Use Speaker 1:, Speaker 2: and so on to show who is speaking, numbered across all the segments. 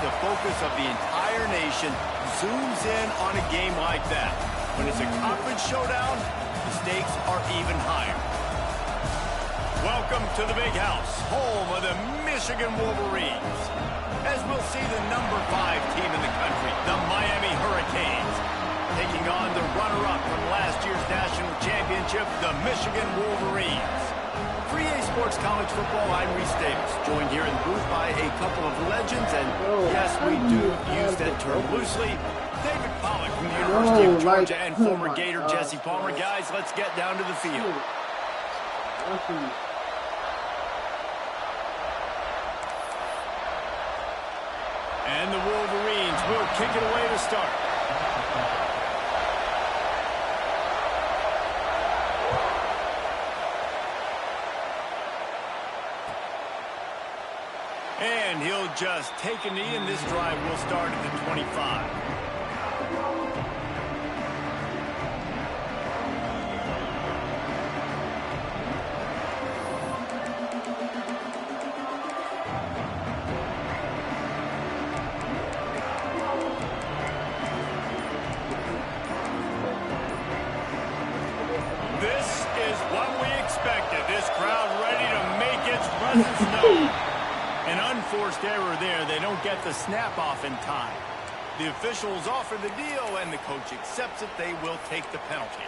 Speaker 1: the focus of the entire nation zooms in on a game like that. When it's a conference showdown, the stakes are even higher. Welcome to the Big House, home of the Michigan Wolverines. As we'll see the number 5 team in the country, the Miami Hurricanes, taking on the runner-up from last year's national championship, the Michigan Wolverines. For EA Sports College Football, I'm Reese Davis, joined here in the booth by a couple of legends, and yes, we do use that term loosely. David Pollack from the University of Georgia and former Gator Jesse Palmer. Guys, let's get down to the field. And the Wolverines will kick it away to start. And he'll just take a knee, and this drive will start at the 25. This is what we expected. This crowd ready to make its presence known. An unforced error there. They don't get the snap off in time. The officials offer the deal, and the coach accepts it. They will take the penalty.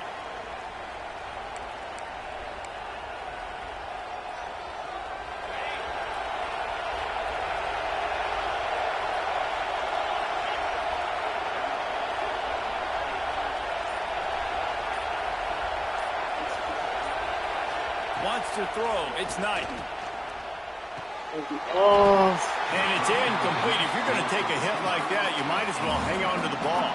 Speaker 1: Wants to throw. It's Knight. And it's incomplete. If you're going to take a hit like that, you might as well hang on to the ball.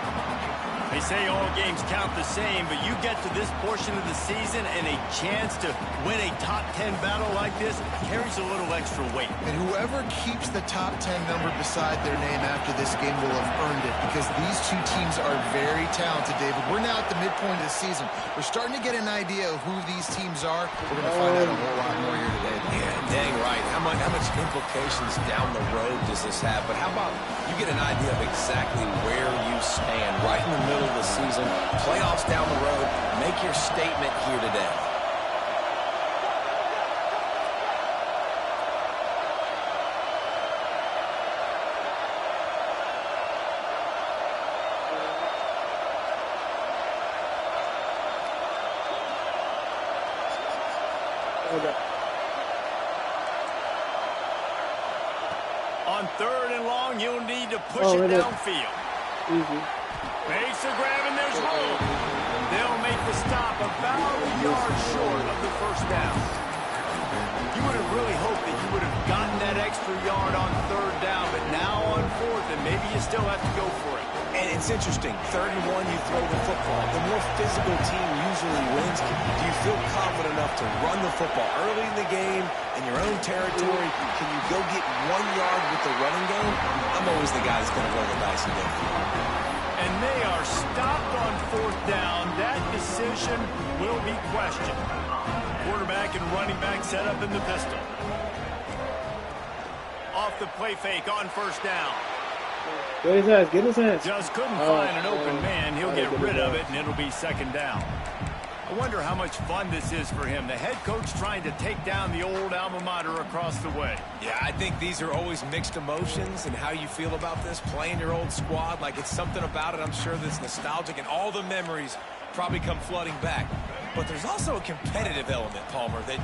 Speaker 1: They say all games count the same, but you get to this portion of the season and a chance to win a top 10 battle like this carries a little extra weight.
Speaker 2: And whoever keeps the top 10 number beside their name after this game will have earned it, because these two teams are very talented, David. We're now at the midpoint of the season. We're starting to get an idea of who these teams are. We're going to find out a whole lot more here today.
Speaker 3: Yeah, dang right. How much implications down the road does this have? But how about you get an idea of exactly where you stand right in the middle of the season, playoffs down the road, make your statement here today.
Speaker 1: On 3rd and long, you'll need to push it downfield. Makes a grab, and there's room. They'll make the stop about a yard short of the first down. You would have really hoped that you would have gotten that extra yard on 3rd down, but now on 4th, and maybe you still have to go for it.
Speaker 3: And it's interesting. 3rd and 1, you throw the football. The more physical team usually wins. Do you feel confident enough to run the football early in the game in your own territory? Can you go get 1 yard with the running game? I'm always the guy that's going to roll the dice and go for it.
Speaker 1: And they are stopped on 4th down. That decision will be questioned. Quarterback and running back set up in the pistol. Off the play fake on 1st down.
Speaker 4: Get his ass, get his ass.
Speaker 1: Just couldn't find an open man. He'll get rid of it, and it'll be 2nd down. I wonder how much fun this is for him. The head coach trying to take down the old alma mater across the way.
Speaker 3: Yeah, I think these are always mixed emotions and how you feel about this, playing your old squad. Like, it's something about it, I'm sure, that's nostalgic, and all the memories probably come flooding back. But there's also a competitive element, Palmer, that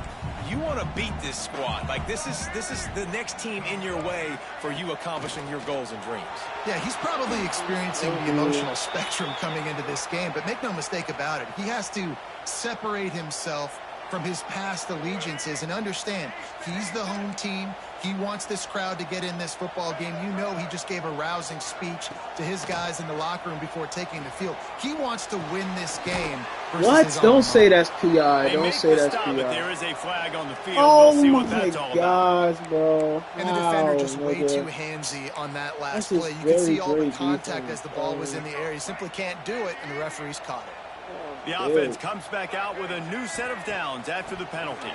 Speaker 3: you want to beat this squad. Like, this is the next team in your way for you accomplishing your goals and dreams.
Speaker 2: Yeah, he's probably experiencing the emotional spectrum coming into this game, but make no mistake about it, he has to separate himself from his past allegiances and understand he's the home team. He wants this crowd to get in this football game. You know, he just gave a rousing speech to his guys in the locker room before taking the field. He wants to win this game.
Speaker 4: What? Don't say that's PI. Don't say that's PI.
Speaker 1: But there is a flag on the field.
Speaker 4: Oh
Speaker 1: we'll see
Speaker 4: my
Speaker 1: what that's all
Speaker 4: gosh, bro.
Speaker 2: And the defender just way too handsy on that last play. You can see all the contact as the ball was in the air. He simply can't do it, and the referees caught it.
Speaker 1: The offense comes back out with a new set of downs after the penalty.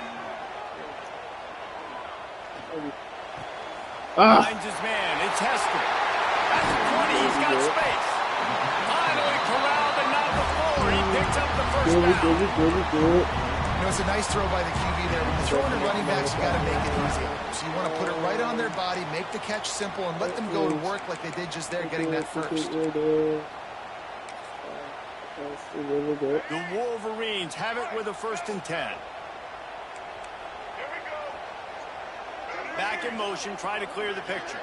Speaker 1: Finds his man. It's Hester. At the 20, he's got space. Finally corralled, but not before. He picks up the first down.
Speaker 2: You know, it's a nice throw by the QB there. When you're throwing to running backs, you got to make it easy. So you want to put it right on their body, make the catch simple, and let them go to work like they did just there, getting that first.
Speaker 1: The Wolverines have it with a 1st and 10. Back in motion, try to clear the picture.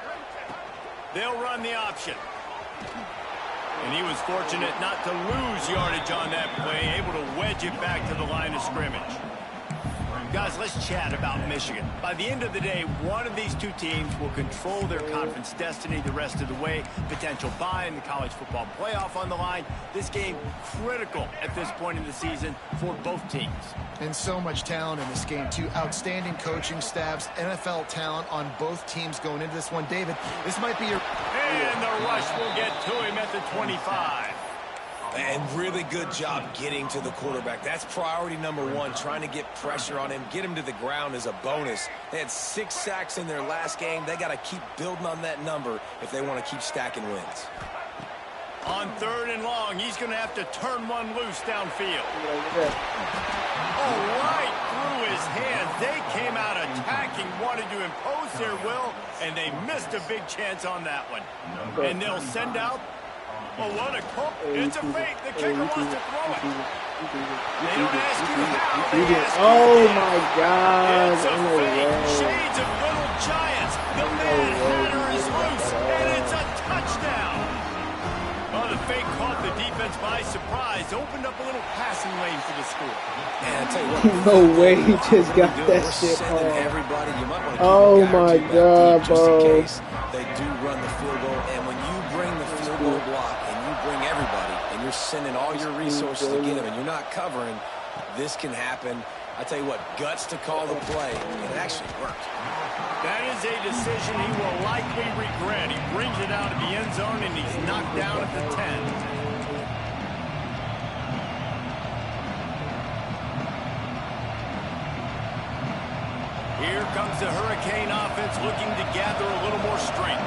Speaker 1: They'll run the option. And he was fortunate not to lose yardage on that play, able to wedge it back to the line of scrimmage. Guys, let's chat about Michigan. By the end of the day, one of these two teams will control their conference destiny the rest of the way. Potential bye in the college football playoff on the line. This game critical at this point in the season for both teams.
Speaker 2: And so much talent in this game, too. Outstanding coaching staffs, NFL talent on both teams going into this one. David, this might be your...
Speaker 1: And the rush will get to him at the 25.
Speaker 3: And really good job getting to the quarterback. That's priority number 1, trying to get pressure on him. Get him to the ground as a bonus. They had 6 sacks in their last game. They got to keep building on that number if they want to keep stacking wins.
Speaker 1: On 3rd and long, he's going to have to turn one loose downfield. Oh, right through his hands. They came out attacking, wanted to impose their will, and they missed a big chance on that one. And they'll send out... Oh, what a call. It's a fake. The kicker wants to throw it. They don't ask you how. They ask you
Speaker 4: oh,
Speaker 1: when.
Speaker 4: my God.
Speaker 1: It's a fake. Shades of little giants. The Mad Hatter is loose, and it's a touchdown. Oh, the fake caught the defense by surprise. Opened up a little passing lane for the score.
Speaker 3: And I tell you what,
Speaker 4: No way he just got that shit off.
Speaker 3: Everybody, you might want to keep
Speaker 4: Oh,
Speaker 3: a guy or
Speaker 4: my
Speaker 3: two back
Speaker 4: God,
Speaker 3: deep just in
Speaker 4: bro.
Speaker 3: case they do run the field goal. And when you bring the field goal block and you bring everybody and you're sending all your resources to get him and you're not covering, this can happen. I tell you what, guts to call the play, and it actually worked.
Speaker 1: That is a decision he will likely regret. He brings it out of the end zone, and he's knocked down at the 10. Here comes the Hurricane offense looking to gather a little more strength.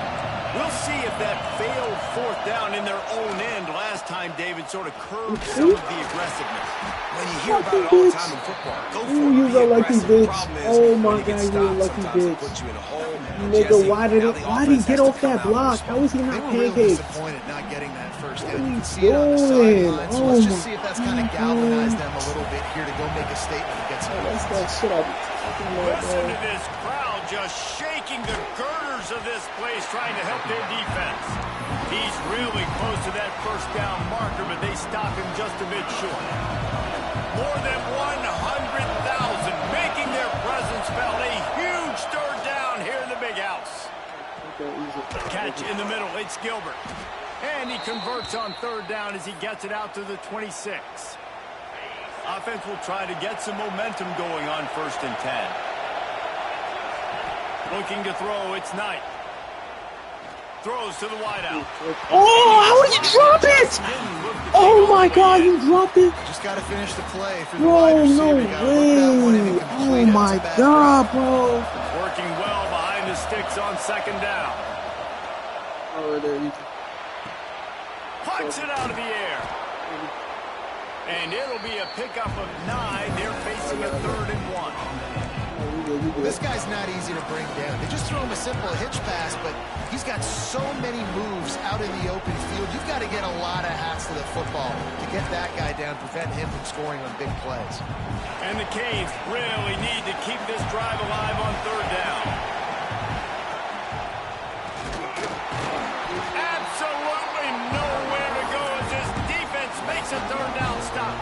Speaker 1: We'll see if that failed 4th down in their own end last time, David, sort of curbed some of the aggressiveness.
Speaker 3: When you hear about it all the time in football, go for it.
Speaker 4: You
Speaker 3: Be
Speaker 4: a lucky
Speaker 3: aggressive.
Speaker 4: bitch.
Speaker 3: Problem is,
Speaker 4: Oh, my
Speaker 3: when you get
Speaker 4: God, you a
Speaker 3: stopped,
Speaker 4: lucky
Speaker 3: sometimes they
Speaker 4: bitch.
Speaker 3: put you in a hole. And
Speaker 4: Nigga,
Speaker 3: Jesse,
Speaker 4: why
Speaker 3: now
Speaker 4: did
Speaker 3: the
Speaker 4: he
Speaker 3: offense
Speaker 4: get
Speaker 3: has
Speaker 4: off
Speaker 3: to come
Speaker 4: that
Speaker 3: out
Speaker 4: block?
Speaker 3: and
Speaker 4: How was he
Speaker 2: They
Speaker 4: not
Speaker 2: were really
Speaker 4: pancaked?
Speaker 2: disappointed not getting that first
Speaker 4: What
Speaker 2: down.
Speaker 4: are
Speaker 2: You
Speaker 4: you
Speaker 2: can see it on the
Speaker 4: doing?
Speaker 2: sideline. So
Speaker 4: Oh,
Speaker 2: let's
Speaker 4: my
Speaker 2: just see if that's kind of galvanized them a little bit here to go make a statement and get some
Speaker 4: That's
Speaker 2: points.
Speaker 4: that shit I be talking about,
Speaker 1: Listen
Speaker 4: bro.
Speaker 1: to this crowd just shaking the girders of this place, trying to help their defense. He's really close to that first down marker, but they stop him just a bit short. More than 100,000 making their presence felt. A huge 3rd down here in the big house. Catch in the middle. It's Gilbert. And he converts on 3rd down as he gets it out to the 26. Offense will try to get some momentum going on 1st and 10. Looking to throw, it's Knight. Throws to the wideout.
Speaker 4: Oh, how did you drop it? Oh, my God, you dropped it?
Speaker 2: Just got to finish the play for the wide
Speaker 4: Bro,
Speaker 2: receiver.
Speaker 4: no
Speaker 2: You gotta look that one in and
Speaker 4: way.
Speaker 2: complete
Speaker 4: Oh,
Speaker 2: it. It's
Speaker 4: my
Speaker 2: a bad
Speaker 4: God,
Speaker 2: drop.
Speaker 4: bro.
Speaker 1: Working well behind the sticks on 2nd down.
Speaker 4: Oh, there you go.
Speaker 1: Pucks it out of the air. And it'll be a pickup of 9. They're facing a 3rd and 1.
Speaker 2: This guy's not easy to bring down. They just throw him a simple hitch pass, but he's got so many moves out in the open field. You've got to get a lot of hats to the football to get that guy down, prevent him from scoring on big plays.
Speaker 1: And the Canes really need to keep this drive alive on 3rd down. Absolutely nowhere to go as this defense makes a 3rd down stop.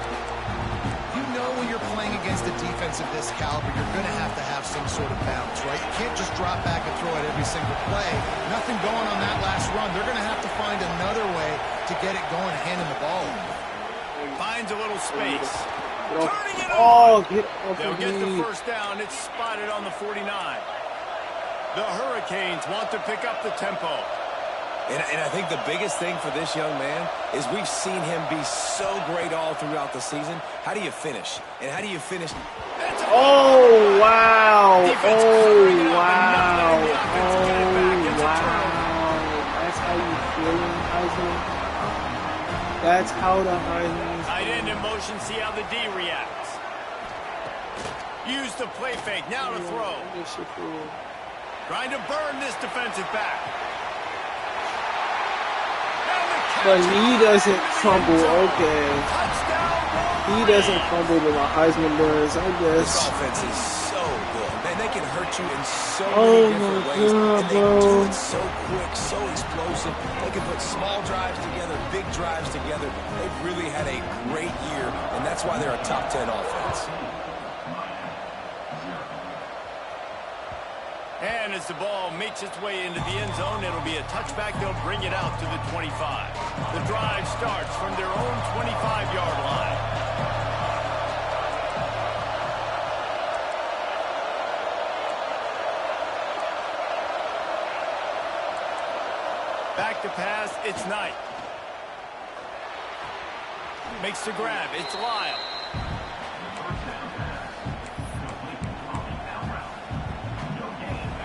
Speaker 2: You know when you're playing against a defense of this caliber, you're going to have some sort of bounce, right? You can't just drop back and throw it every single play. Nothing going on that last run. They're going to have to find another way to get it going, handing the ball.
Speaker 1: Finds a little space. Turning it
Speaker 4: Oh,
Speaker 1: on.
Speaker 4: get off
Speaker 1: They'll
Speaker 4: of
Speaker 1: get the
Speaker 4: me.
Speaker 1: first down. It's spotted on the 49. The Hurricanes want to pick up the tempo.
Speaker 3: And I think the biggest thing for this young man is we've seen him be so great all throughout the season. How do you finish? And how do you finish?
Speaker 4: Oh, wow.
Speaker 1: Defense
Speaker 4: Oh,
Speaker 1: covering it up and not
Speaker 4: wow.
Speaker 1: letting the offense get it back.
Speaker 4: Oh,
Speaker 1: It's a
Speaker 4: wow.
Speaker 1: turnover.
Speaker 4: That's how you That's how the Heisman is.
Speaker 1: Tight end in motion, see how the D reacts. Use the play fake, now to throw. Trying to burn this defensive back.
Speaker 4: But he doesn't fumble, okay. He doesn't fumble, but my Heisman does, I guess.
Speaker 3: This offense is so good. Man, they can hurt you in so many different ways.
Speaker 4: God,
Speaker 3: and they do it so quick, so explosive. They can put small drives together, big drives together. They've really had a great year, and that's why they're a top 10 offense.
Speaker 1: And as the ball makes its way into the end zone, it'll be a touchback. They'll bring it out to the 25. The drive starts from their own 25-yard line. Back to pass, it's Knight. Makes the grab, it's Lyle.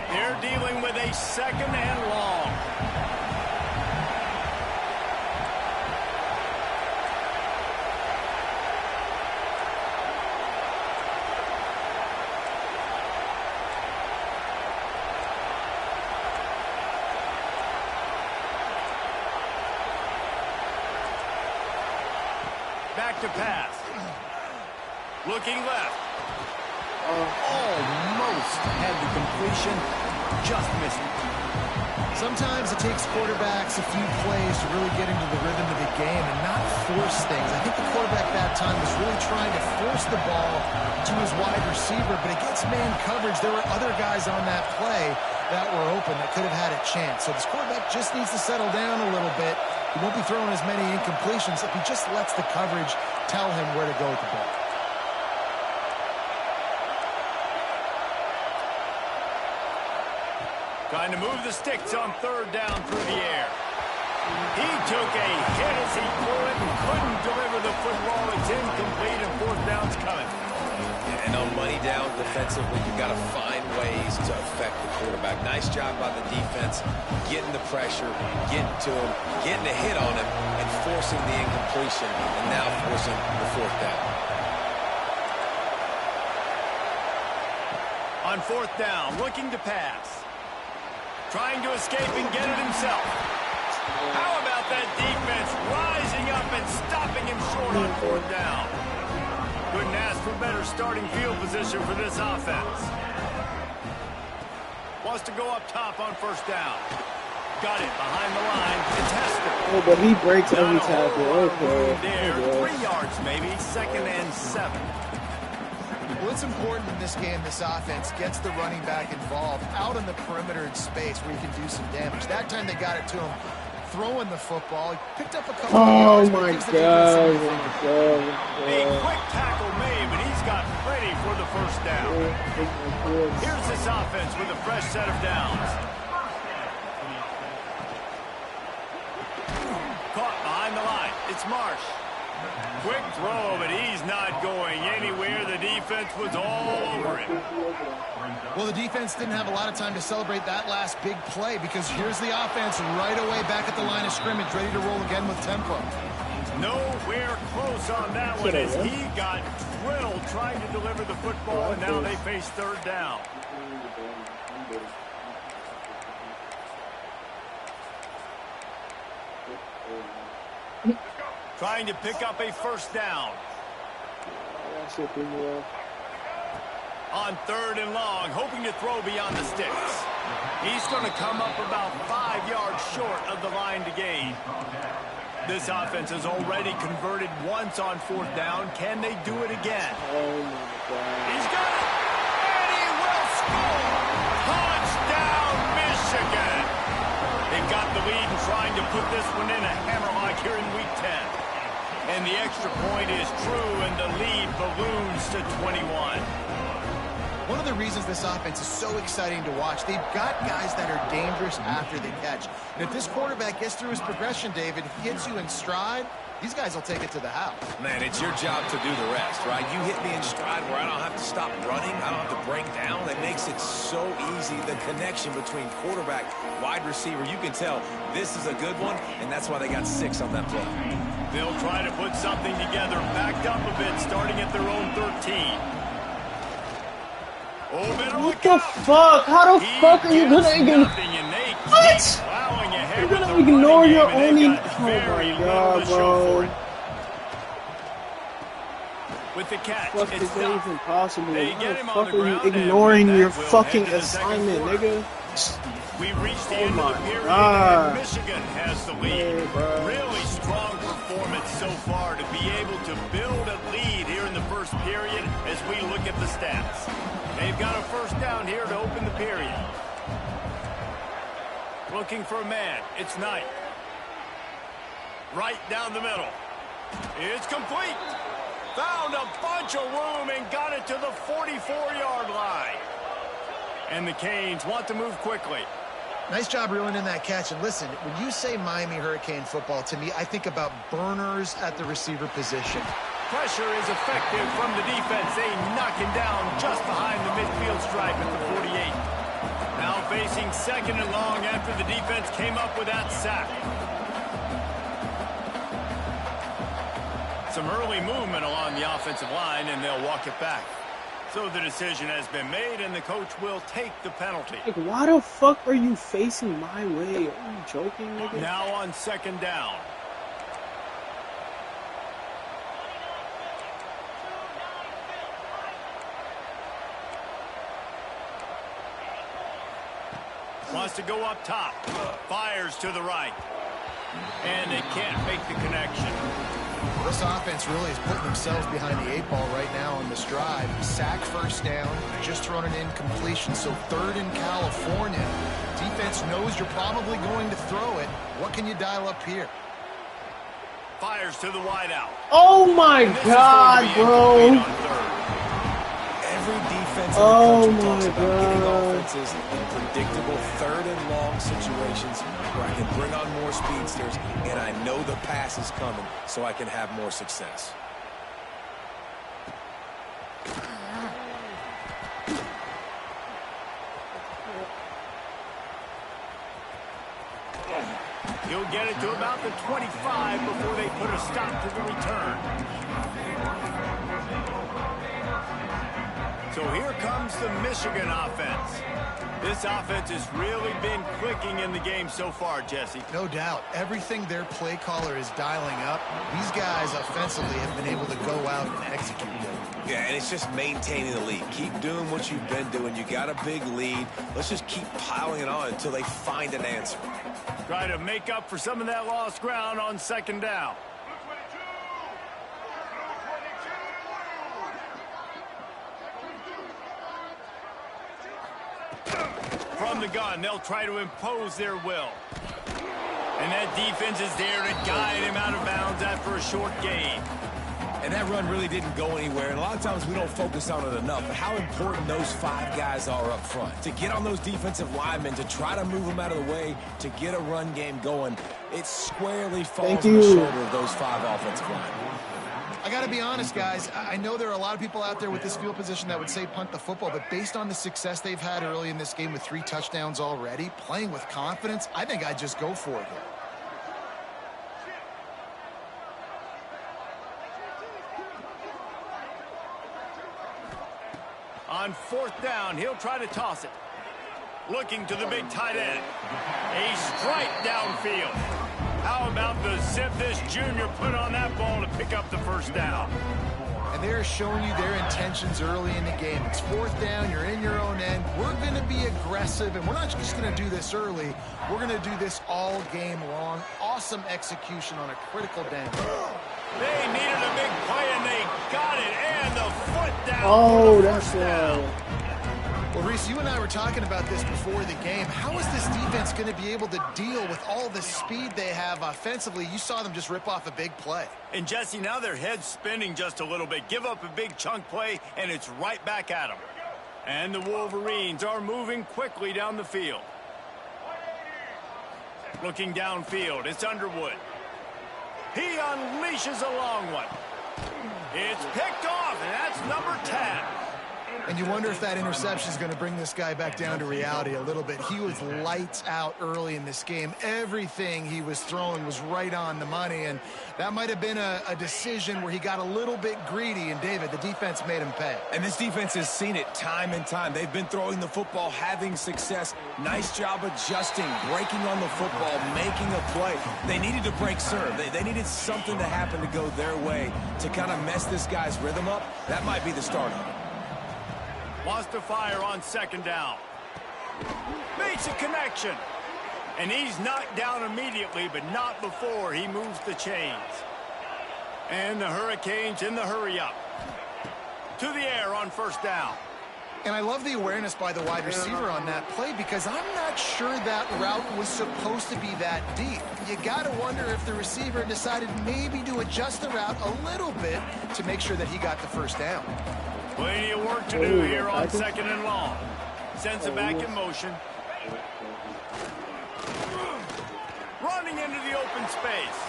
Speaker 1: They're dealing with a second and long. Back to pass. Looking left. Almost had the completion. Just missed it.
Speaker 2: Sometimes it takes quarterbacks a few plays to really get into the rhythm of the game and not force things. I think the quarterback that time was really trying to force the ball to his wide receiver, but against man coverage, there were other guys on that play that were open that could have had a chance. So this quarterback just needs to settle down a little bit. He won't be throwing as many incompletions if he just lets the coverage tell him where to go with the ball.
Speaker 1: Trying to move the sticks on third down through the air. He took a hit as he threw it and couldn't deliver the football. It's incomplete and fourth down's coming.
Speaker 3: And on money down defensively, you've got to find ways to affect the quarterback. Nice job by the defense, getting the pressure, getting to him, getting a hit on him, and forcing the incompletion, and now forcing the fourth down.
Speaker 1: On fourth down, looking to pass. Trying to escape and get it himself. How about that defense rising up and stopping him short on fourth down? Couldn't ask for better starting field position for this offense. Wants to go up top on first down. Got it behind the line. It's Hester.
Speaker 4: Oh, but he breaks every tackle. Okay.
Speaker 1: There, 3 yards maybe, second and 7.
Speaker 2: Well, it's important in this game this offense gets the running back involved out on the perimeter in space where he can do some damage. That time they got it to him throwing the football. He picked up a couple of yards.
Speaker 4: Oh, my God.
Speaker 1: A quick tackle made, but he's got plenty for the first down. Here's this offense with a fresh set of downs. Caught behind the line. It's Marsh. Quick throw, but he's not going anywhere. The defense was all over him.
Speaker 2: Well, the defense didn't have a lot of time to celebrate that last big play because here's the offense right away back at the line of scrimmage, ready to roll again with tempo.
Speaker 1: Nowhere close on that one as he got drilled trying to deliver the football, and now they face third down. Trying to pick up a first down. On third and long, hoping to throw beyond the sticks. He's going to come up about 5 yards short of the line to gain. This offense has already converted once on fourth down. Can they do it again?
Speaker 4: Oh, my God.
Speaker 1: He's got it, and he will score! Touchdown, Michigan! They've got the lead and trying to put this one in a hammerlock here in Week 10. And the extra point is true, and the lead balloons to 21.
Speaker 2: One of the reasons this offense is so exciting to watch, they've got guys that are dangerous after the catch. And if this quarterback gets through his progression, David, he hits you in stride, these guys will take it to the house.
Speaker 3: Man, it's your job to do the rest, right? You hit me in stride where I don't have to stop running. I don't have to break down. It makes it so easy, the connection between quarterback, wide receiver. You can tell this is a good one, and that's why they got 6 on that play.
Speaker 1: They'll try to put something together, backed up a bit, starting at their own 13.
Speaker 4: What the fuck? How the fuck are you gonna ignore? What? You're gonna ignore your only. Oh my god, bro.
Speaker 1: With the catch,
Speaker 4: Fuck, is that even possible?
Speaker 1: They
Speaker 4: How
Speaker 1: get
Speaker 4: the
Speaker 1: him on
Speaker 4: fuck
Speaker 1: the
Speaker 4: are you
Speaker 1: ground,
Speaker 4: ignoring
Speaker 1: and
Speaker 4: your
Speaker 1: that will
Speaker 4: fucking
Speaker 1: head to the second
Speaker 4: assignment,
Speaker 1: quarter.
Speaker 4: nigga?
Speaker 1: We reached the
Speaker 4: Oh
Speaker 1: end
Speaker 4: my
Speaker 1: of the period,
Speaker 4: God.
Speaker 1: and Michigan has the lead.
Speaker 4: Hey, bro.
Speaker 1: Really strong performance so far to be able to build a lead here in the first period as we look at the stats. They've got a first down here to open the period. Looking for a man. It's Knight. Right down the middle. It's complete. Found a bunch of room and got it to the 44-yard line. And the Canes want to move quickly.
Speaker 2: Nice job reeling in that catch. And listen, when you say Miami Hurricane football, to me, I think about burners at the receiver position.
Speaker 1: Pressure is effective from the defense. They knock him down just behind the midfield stripe at the 48. Now facing 2nd and long after the defense came up with that sack. Some early movement along the offensive line, and they'll walk it back. So the decision has been made, and the coach will take the penalty.
Speaker 4: Like, why the fuck are you facing my way? Are you joking, nigga?
Speaker 1: Now on 2nd down. Wants to go up top. Fires to the right. And they can't make the connection.
Speaker 2: This offense really is putting themselves behind the 8 ball right now on this drive. Sack, first down, just thrown an incompletion, so 3rd in California. Defense knows you're probably going to throw it. What can you dial up here?
Speaker 1: Fires to the wideout.
Speaker 4: Oh my god, bro.
Speaker 3: Every defense in
Speaker 4: Oh
Speaker 3: the country talks
Speaker 4: my
Speaker 3: about getting
Speaker 4: God.
Speaker 3: offenses in predictable 3rd and long situations where I can bring on more speedsters and I know the pass is coming so I can have more success.
Speaker 1: He'll get it to about the 25 before they put a stop to the return. So here comes the Michigan offense. This offense has really been clicking in the game so far, Jesse.
Speaker 2: No doubt. Everything their play caller is dialing up, these guys offensively have been able to go out and execute.
Speaker 3: Yeah, and it's just maintaining the lead. Keep doing what you've been doing. You got a big lead. Let's just keep piling it on until they find an answer.
Speaker 1: Try to make up for some of that lost ground on 2nd down. From the gun, they'll try to impose their will. And that defense is there to guide him out of bounds after a short gain.
Speaker 3: And that run really didn't go anywhere. And a lot of times we don't focus on it enough. But how important those 5 guys are up front. To get on those defensive linemen, to try to move them out of the way, to get a run game going, it squarely falls on the shoulder of those 5 offensive linemen.
Speaker 2: I got to be honest, guys. I know there are a lot of people out there with this field position that would say punt the football, but based on the success they've had early in this game with 3 touchdowns already, playing with confidence, I think I'd just go for it here.
Speaker 1: On 4th down, he'll try to toss it. Looking to the big tight end. A strike downfield. How about the zip this junior put on that ball to pick up the first down?
Speaker 2: And they're showing you their intentions early in the game. It's 4th down, you're in your own end. We're going to be aggressive, and we're not just going to do this early. We're going to do this all game long. Awesome execution on a critical down.
Speaker 1: They needed a big play, and they got it, and the foot down.
Speaker 4: Oh, that's right.
Speaker 2: Well, Reese, you and I were talking about this before the game. How is this defense going to be able to deal with all the speed they have offensively? You saw them just rip off a big play.
Speaker 1: And, Jesse, now their head's spinning just a little bit. Give up a big chunk play, and it's right back at them. And the Wolverines are moving quickly down the field. Looking downfield, it's Underwood. He unleashes a long one. It's picked off, and that's number 10.
Speaker 2: And you wonder if that interception is going to bring this guy back down to reality a little bit. He was lights out early in this game. Everything he was throwing was right on the money, and that might have been a decision where he got a little bit greedy, and David, the defense made him pay.
Speaker 3: And this defense has seen it time and time. They've been throwing the football, having success. Nice job adjusting, breaking on the football, making a play. They needed to break serve. They needed something to happen to go their way to kind of mess this guy's rhythm up. That might be the start of it.
Speaker 1: Wants to fire on second down. Makes a connection. And he's knocked down immediately, but not before he moves the chains. And the Hurricanes in the hurry-up. To the air on first down.
Speaker 2: And I love the awareness by the wide receiver on that play because I'm not sure that route was supposed to be that deep. You got to wonder if the receiver decided maybe to adjust the route a little bit to make sure that he got the first down.
Speaker 1: Plenty of work to do here on second and long. Sends it back in motion. Running into the open space.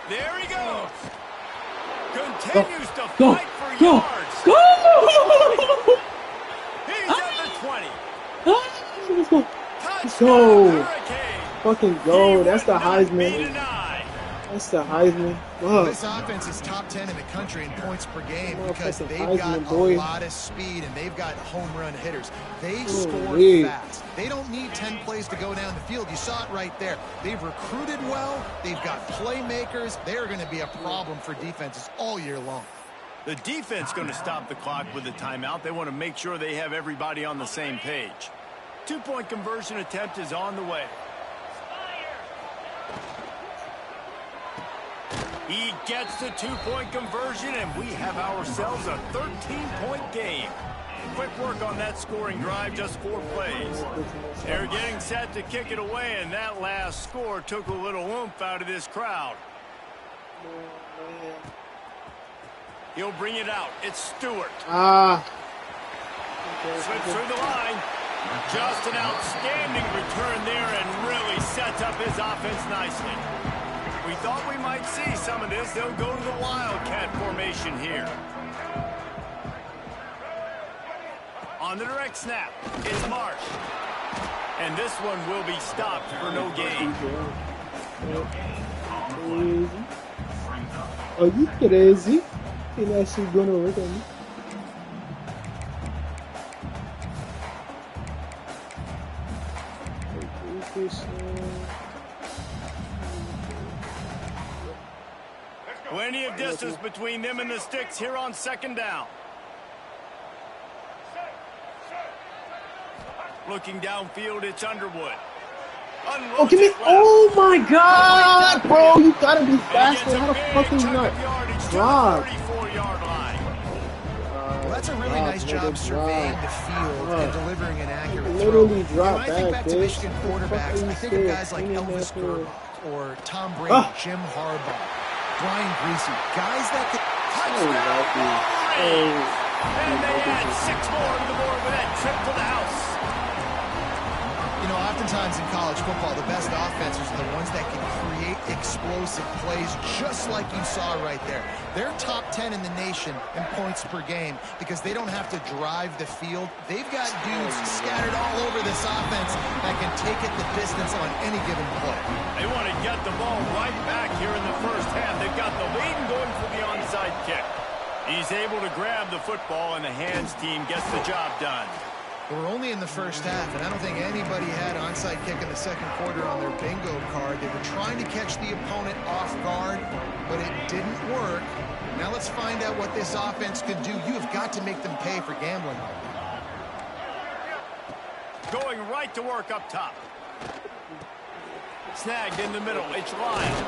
Speaker 1: There he goes. Continues to fight for yards.
Speaker 4: Go!
Speaker 1: He's at the 20.
Speaker 4: Let's go. Let's go. Fucking go. That's the Heisman. That's the Heisman.
Speaker 2: Well, this offense is top 10 in the country in points per game because they've got a lot of speed and they've got home run hitters. They score fast. They don't need 10 plays to go down the field. You saw it right there. They've recruited well. They've got playmakers. They're going to be a problem for defenses all year long.
Speaker 1: The defense going to stop the clock with a timeout. They want to make sure they have everybody on the same page. 2-point conversion attempt is on the way. He gets the 2-point conversion, and we have ourselves a 13-point game. Quick work on that scoring drive, just 4 plays. They're getting set to kick it away, and that last score took a little oomph out of this crowd. He'll bring it out. It's Stewart. Slips through the line. Just an outstanding return there and really sets up his offense nicely. We thought we might see some of this. They'll go to the Wildcat formation here. On the direct snap, it's Marsh. And this one will be stopped for no gain.
Speaker 4: Are you crazy? He's actually gonna work on me.
Speaker 1: Plenty of distance between them and the sticks here on second down. Looking downfield, it's Underwood.
Speaker 4: Oh, give me! Oh my God, bro! You gotta be faster. How the fuck is not drop?
Speaker 2: Well, that's a really nice job surveying the field and delivering an accurate throw.
Speaker 4: Literally drop
Speaker 2: When I think back to Michigan quarterbacks, I think of guys like Elvis Grbac or Tom Brady, Jim Harbaugh, Brian Greasy, guys that could
Speaker 1: And they add 6 more to the board with that trip to the house.
Speaker 2: You know, oftentimes in college football, the best offenses are the ones that can create explosive plays just like you saw right there. They're top 10 in the nation in points per game because they don't have to drive the field. They've got dudes scattered all over this offense that can take it the distance on any given play.
Speaker 1: They want to get the ball right back here in the first half. They've got the lead and going for the onside kick. He's able to grab the football, and the hands team gets the job done.
Speaker 2: We're only in the first half, and I don't think anybody had onside kick in the second quarter on their bingo card. They were trying to catch the opponent off guard, but it didn't work. Now let's find out what this offense can do. You have got to make them pay for gambling.
Speaker 1: Going right to work up top. Snagged in the middle. It's Lyon.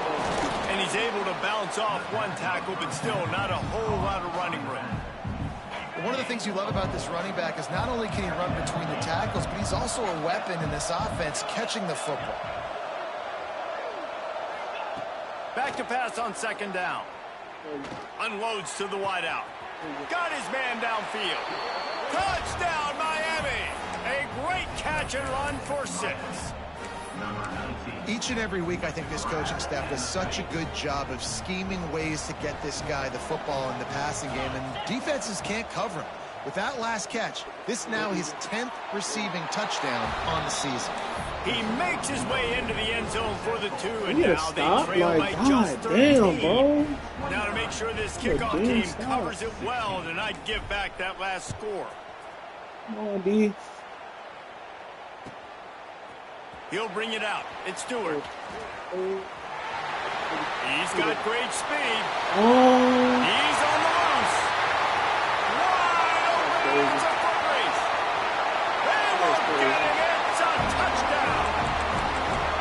Speaker 1: And he's able to bounce off one tackle, but still not a whole lot of running room.
Speaker 2: One of the things you love about this running back is not only can he run between the tackles, but he's also a weapon in this offense, catching the football.
Speaker 1: Back to pass on second down. Unloads to the wideout. Got his man downfield. Touchdown, Miami! catch and run for 6.
Speaker 2: Each and every week, I think this coaching staff does such a good job of scheming ways to get this guy the football in the passing game, and defenses can't cover him. With that last catch, this now his 10th receiving touchdown on the season.
Speaker 1: He makes his way into the end zone for the 2, and
Speaker 4: You
Speaker 1: now
Speaker 4: stop?
Speaker 1: they trail
Speaker 4: Like,
Speaker 1: by just
Speaker 4: God
Speaker 1: 13.
Speaker 4: damn, bro.
Speaker 1: Now to make sure this
Speaker 4: You
Speaker 1: kickoff
Speaker 4: damn
Speaker 1: team
Speaker 4: stop.
Speaker 1: covers it well to not give back that last score.
Speaker 4: Come on, D.
Speaker 1: He'll bring it out. It's Stewart.
Speaker 4: Oh.
Speaker 1: He's got great speed.
Speaker 4: Oh.
Speaker 1: He's on the loose. Wide open. It's a foot race. They won't get him. It's a touchdown.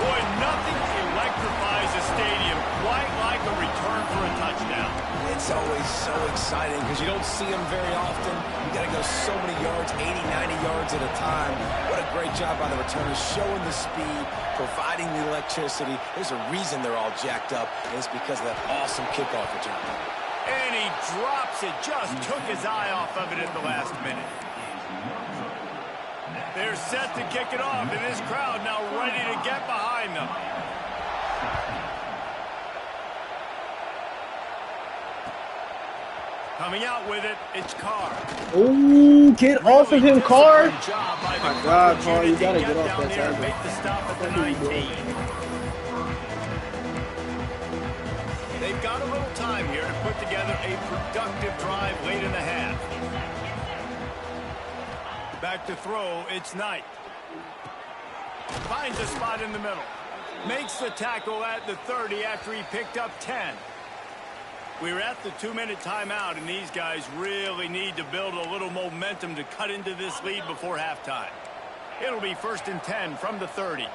Speaker 1: Boy, nothing electrifies a stadium quite like a return for a touchdown.
Speaker 3: It's always so exciting because you don't see them very often. You got to go so many yards, 80, 90 yards at a time. What a great job by the returners, showing the speed, providing the electricity. There's a reason they're all jacked up, and it's because of that awesome kickoff return.
Speaker 1: And he drops it. Just took his eye off of it at the last minute. They're set to kick it off, and this crowd now ready to get behind them. Coming out with it, it's Carr.
Speaker 4: Oh, get off of him, Carr.
Speaker 1: Job by the
Speaker 4: My God,
Speaker 1: coverage
Speaker 4: Carr, you
Speaker 1: unit to
Speaker 4: gotta
Speaker 1: get
Speaker 4: get off
Speaker 1: down
Speaker 4: that
Speaker 1: there and
Speaker 4: tackle.
Speaker 1: make the stop at the
Speaker 4: What are you doing?
Speaker 1: 19. They've got a little time here to put together a productive drive late in the half. Back to throw, it's Knight. Finds a spot in the middle. Makes the tackle at the 30 after he picked up 10. We're at the 2-minute timeout, and these guys really need to build a little momentum to cut into this lead before halftime. It'll be 1st and 10 from the 30.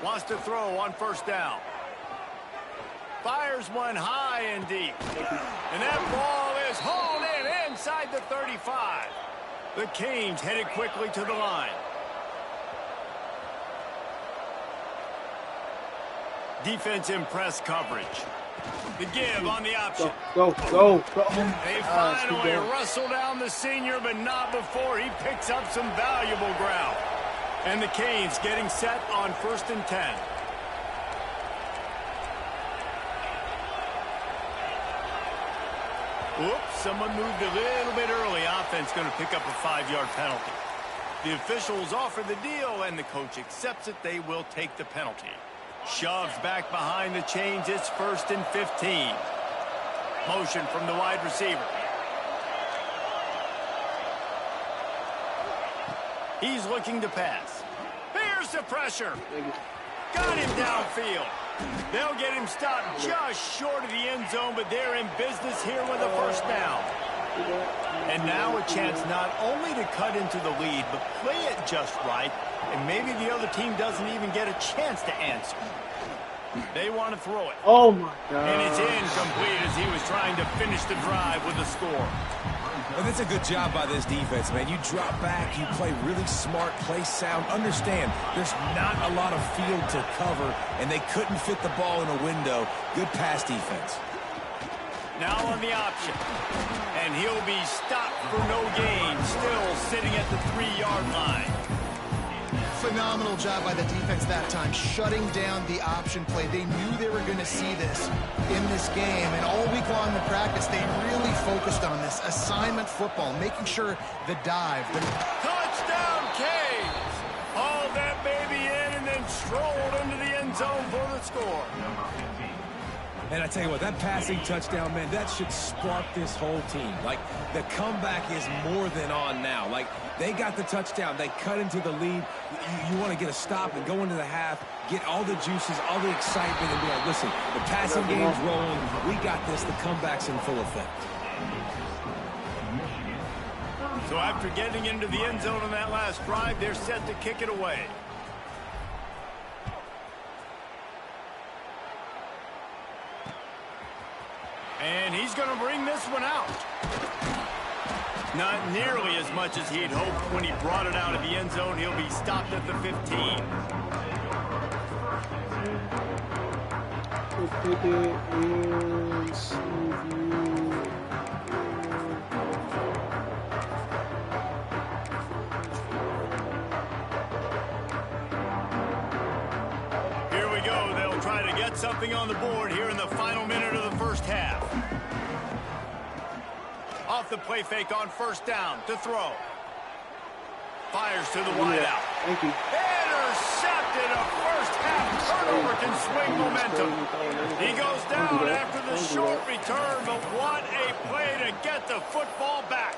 Speaker 1: Wants to throw on 1st down. Fires one high and deep. And that ball is hauled in inside the 35. The Canes headed quickly to the line. Defense in press coverage. The give on the option.
Speaker 4: Go.
Speaker 1: They finally wrestle down the senior, but not before he picks up some valuable ground. And the Canes getting set on 1st and 10. Oops, someone moved a little bit early. Offense going to pick up a 5-yard penalty. The officials offer the deal, and the coach accepts it. They will take the penalty. Shoves back behind the chains. It's 1st and 15. Motion from the wide receiver. He's looking to pass. Here's the pressure. Got him downfield. They'll get him stopped just short of the end zone, but they're in business here with a 1st down. And now a chance not only to cut into the lead, but play it just right, and maybe the other team doesn't even get a chance to answer. They want to throw it.
Speaker 4: Oh, my God.
Speaker 1: And it's incomplete as he was trying to finish the drive with a score.
Speaker 3: And that's a good job by this defense, man. You drop back, you play really smart, play sound. Understand, there's not a lot of field to cover, and they couldn't fit the ball in a window. Good pass defense.
Speaker 1: Now on the option. And he'll be stopped for no gain, still sitting at the 3-yard line.
Speaker 2: Phenomenal job by the defense that time, shutting down the option play. They knew they were going to see this in this game, and all week long in practice, they really focused on this assignment football, making sure the dive.
Speaker 1: Touchdown, Canes! Hauled that baby in and then strolled into the end zone for the score.
Speaker 3: And I tell you what, that passing touchdown, man, that should spark this whole team. Like, the comeback is more than on now. Like, they got the touchdown. They cut into the lead. You want to get a stop and go into the half, get all the juices, all the excitement, and be like, listen, the passing game's rolling. We got this. The comeback's in full effect.
Speaker 1: So after getting into the end zone on that last drive, they're set to kick it away. And he's going to bring this one out. Not nearly as much as he'd hoped when he brought it out of the end zone. He'll be stopped at the 15. got something on the board here in the final minute of the first half. Off the play fake on first down to throw. Fires to the wideout.
Speaker 4: Thank you.
Speaker 1: Intercepted. A first half turnover can swing momentum. He goes down after the short return, but what a play to get the football back.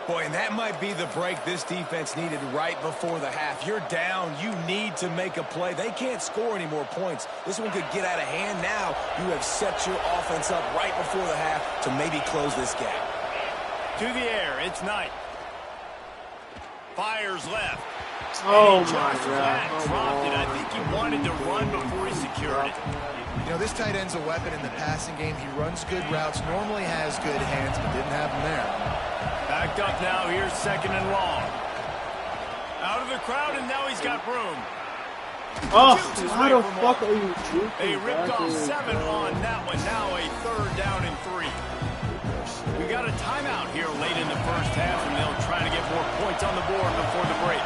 Speaker 3: Boy, and that might be the break this defense needed right before the half. You're down. You need to make a play. They can't score any more points. This one could get out of hand now. You have set your offense up right before the half to maybe close this gap.
Speaker 1: To the air, it's Knight. Fires left.
Speaker 4: Oh, my God.
Speaker 1: Dropped it. I think he wanted to run before he secured it.
Speaker 2: You know, this tight end's a weapon in the passing game. He runs good routes, normally has good hands, but didn't have them there.
Speaker 1: Backed up now. Here's second and long. Out of the crowd, and now he's got room.
Speaker 4: Oh, how the fuck are you shooting?
Speaker 1: They ripped off 7 on that one. Now a third down and 3. We got a timeout here late in the first half, and they'll try to get more points on the board before the break.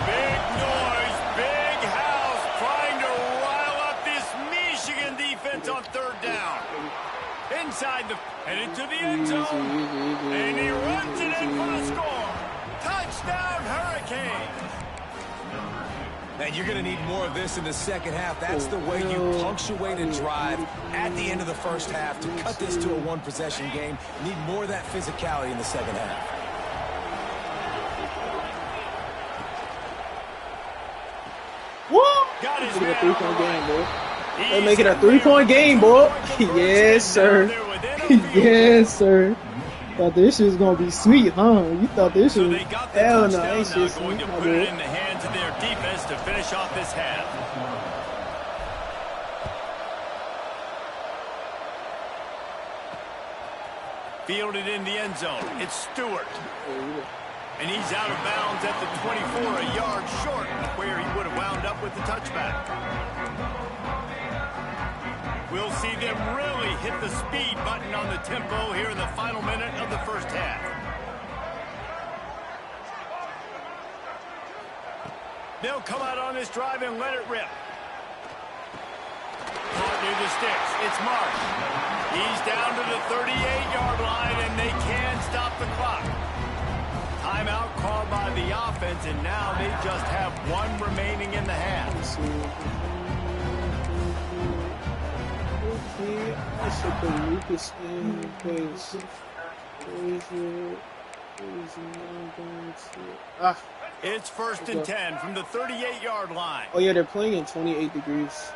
Speaker 1: Big noise, big house, trying to rile up this Michigan defense on third down. Inside the, headed to the end zone, and he runs it in for the score. Touchdown, Hurricanes.
Speaker 3: And you're going to need more of this in the second half. That's the way you punctuate a drive at the end of the first half to cut this to a one-possession game. You need more of that physicality in the second half.
Speaker 4: What?
Speaker 1: Got his
Speaker 4: Make it a
Speaker 1: man
Speaker 4: 3-point
Speaker 1: on the
Speaker 4: game, boy.
Speaker 1: right.
Speaker 4: They make it a 3-point game, boy. Yes, sir. Yes, sir. Thought this shit was gonna be sweet, huh? You thought this shit
Speaker 1: So
Speaker 4: was...
Speaker 1: they got the
Speaker 4: Hell no,
Speaker 1: touchdown
Speaker 4: ain't
Speaker 1: now,
Speaker 4: shit
Speaker 1: going
Speaker 4: sweet,
Speaker 1: to
Speaker 4: my
Speaker 1: put it
Speaker 4: boy.
Speaker 1: in the hands of their defense to finish off this half. Fielded in the end zone. It's Stewart. And he's out of bounds at the 24, a yard short of where he would have wound up with the touchback. We'll see them really hit the speed button on the tempo here in the final minute of the first half. They'll come out on this drive and let it rip. Caught near the sticks. It's Marsh. He's down to the 38-yard line, and they can stop the clock. Timeout called by the offense, and now they just have one remaining in the half.
Speaker 4: I should put Lucas in because
Speaker 1: It's first and 10 from the 38-yard line.
Speaker 4: Oh yeah, they're playing in 28 degrees.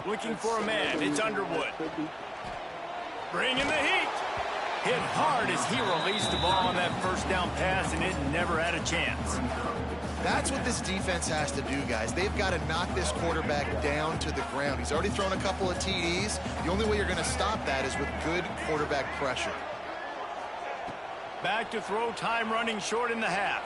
Speaker 1: Looking for a man. It's Underwood. Bringing the heat. Hit hard as he released the ball on that first down pass, and it never had a chance.
Speaker 2: That's what this defense has to do, guys. They've got to knock this quarterback down to the ground. He's already thrown a couple of TDs. The only way you're going to stop that is with good quarterback pressure.
Speaker 1: Back to throw, time running short in the half.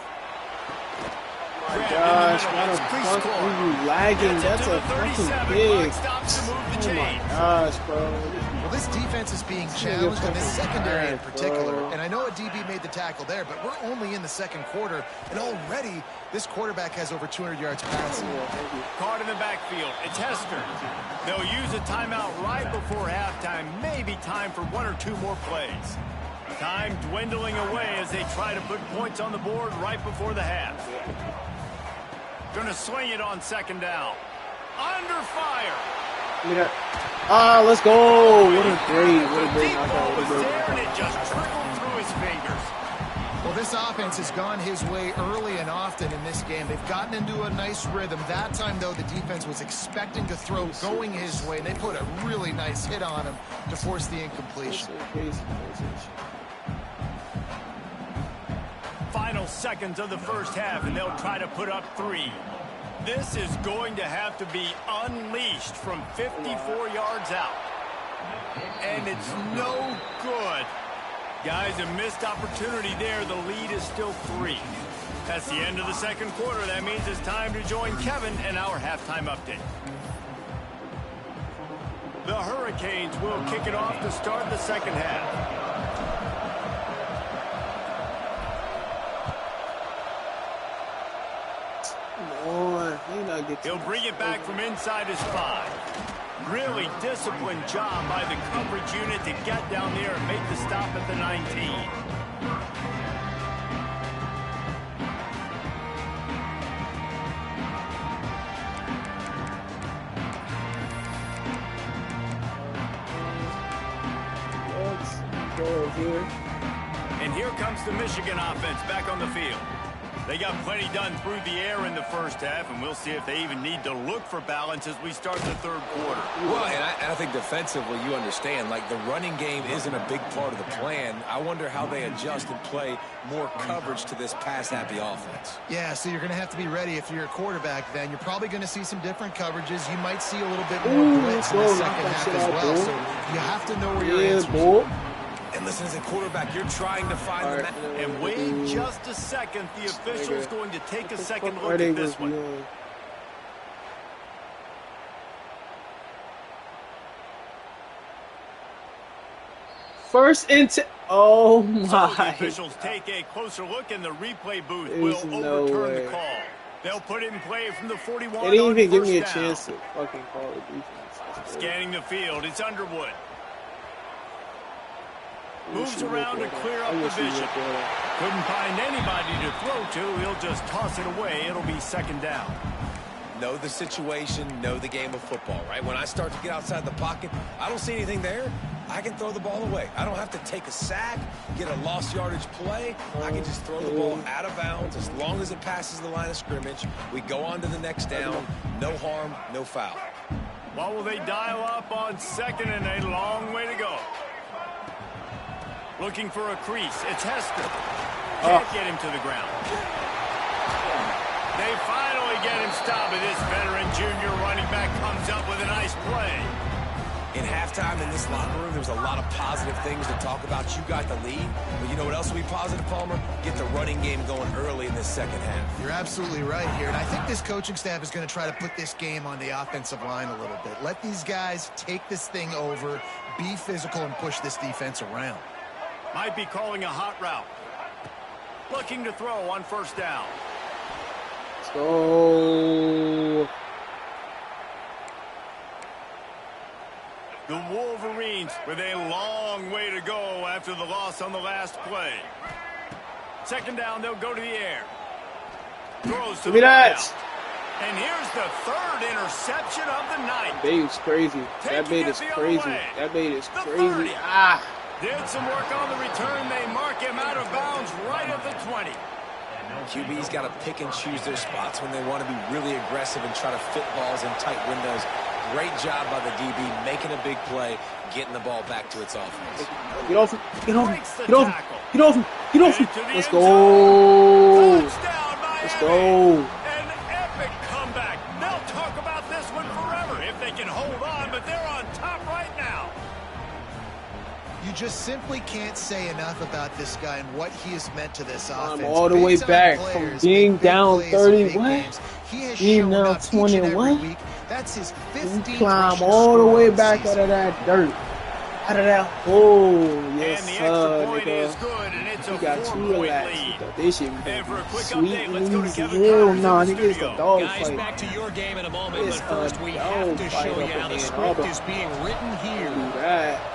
Speaker 4: Oh my gosh, why the fuck are you lagging? That's a fucking big. Oh my gosh, bro.
Speaker 2: Well, this defense is being challenged in this secondary in particular. And I know a DB made the tackle there, but we're only in the second quarter, and already this quarterback has over 200 yards passing.
Speaker 1: Caught in the backfield. It's Hester. They'll use a timeout right before halftime. Maybe time for one or two more plays. Time dwindling away as they try to put points on the board right before the half. Gonna swing it on second down. Under fire.
Speaker 4: Let's go. What a great knockout. What a great knockout.
Speaker 1: And it just trickled through his fingers.
Speaker 2: Well, this offense has gone his way early and often in this game. They've gotten into a nice rhythm. That time, though, the defense was expecting to throw going his way, and they put a really nice hit on him to force the incompletion.
Speaker 1: Final seconds of the first half, and they'll try to put up 3. This is going to have to be unleashed from 54 yards out. And it's no good. Guys, a missed opportunity there. The lead is still 3. That's the end of the second quarter. That means it's time to join Kevin and our halftime update. The Hurricanes will kick it off to start the second half. He'll bring it back from inside his 5. Really disciplined job by the coverage unit to get down there and make the stop at the 19.
Speaker 4: Here.
Speaker 1: And here comes the Michigan offense back on the field. They got plenty done through the air in the first half, and we'll see if they even need to look for balance as we start the third quarter.
Speaker 3: Well, and I think defensively, you understand, like the running game isn't a big part of the plan. I wonder how they adjust and play more coverage to this pass-happy offense.
Speaker 2: Yeah, so you're going to have to be ready if you're a quarterback then. You're probably going to see some different coverages. You might see a little bit more blitz in the second half as well. So you have to know where your answers are.
Speaker 3: And listen, as a quarterback, you're trying to find the
Speaker 1: and wait just a second. The official's going to take a second look at this one.
Speaker 4: First into oh my!
Speaker 1: So the officials take a closer look, and the replay booth will overturn the call. They'll put it in play from the 41.
Speaker 4: They didn't even give me a chance to fucking call the defense.
Speaker 1: Scanning the field, it's Underwood. Moves around to clear up the vision. Couldn't find anybody to throw to. He'll just toss it away. It'll be second down.
Speaker 3: Know the situation, know the game of football, right? When I start to get outside the pocket, I don't see anything there. I can throw the ball away. I don't have to take a sack, get a lost yardage play. I can just throw the ball out of bounds as long as it passes the line of scrimmage. We go on to the next down. No harm, no foul.
Speaker 1: What will they dial up on second and a long way to go? Looking for a crease. It's Hester. Can't get him to the ground. They finally get him stopped, and this veteran junior running back comes up with a nice play.
Speaker 3: In halftime in this locker room, there was a lot of positive things to talk about. You got the lead, but you know what else will be positive, Palmer? Get the running game going early in this second half.
Speaker 2: You're absolutely right here, and I think this coaching staff is going to try to put this game on the offensive line a little bit. Let these guys take this thing over, be physical, and push this defense around.
Speaker 1: Might be calling a hot route. Looking to throw on first down.
Speaker 4: Let's go.
Speaker 1: The Wolverines with a long way to go after the loss on the last play. Second down, they'll go to the air. Throws to the left. And here's the third interception of the night.
Speaker 4: That bait is crazy. That bait is crazy. That bait is crazy. Ah.
Speaker 1: Did some work on the return. They mark him out of bounds right at the 20.
Speaker 3: QB's got to pick and choose their spots when they want to be really aggressive and try to fit balls in tight windows. Great job by the DB making a big play, getting the ball back to its offense.
Speaker 4: Get off him. Get off him. Get off him. Get off him. Get off him. Let's go. Let's go.
Speaker 1: An epic comeback. They'll talk about this one forever if they can hold on, but they're on top right now.
Speaker 2: You just simply can't say enough about this guy and what he has meant to this offense.
Speaker 4: I'm all the way back from being down 30. What? Being down 20. What?
Speaker 2: That's his 15th.
Speaker 4: Climb all the way back out of that dirt. Out of that hole. Yes,
Speaker 1: and the extra point
Speaker 4: nigga.
Speaker 1: is good, and it's a
Speaker 4: You got 2
Speaker 1: 4-point
Speaker 4: relax.
Speaker 1: lead.
Speaker 4: This shit
Speaker 1: And for a quick
Speaker 4: sweet
Speaker 1: update, let's go to Kevin
Speaker 4: hell
Speaker 1: Connors
Speaker 4: no,
Speaker 1: in the
Speaker 4: nigga, it's a
Speaker 1: studio.
Speaker 4: dog
Speaker 5: Guys,
Speaker 4: fight.
Speaker 5: back to your game in a moment,
Speaker 4: It's
Speaker 5: but first we have to show you how the script is being written here.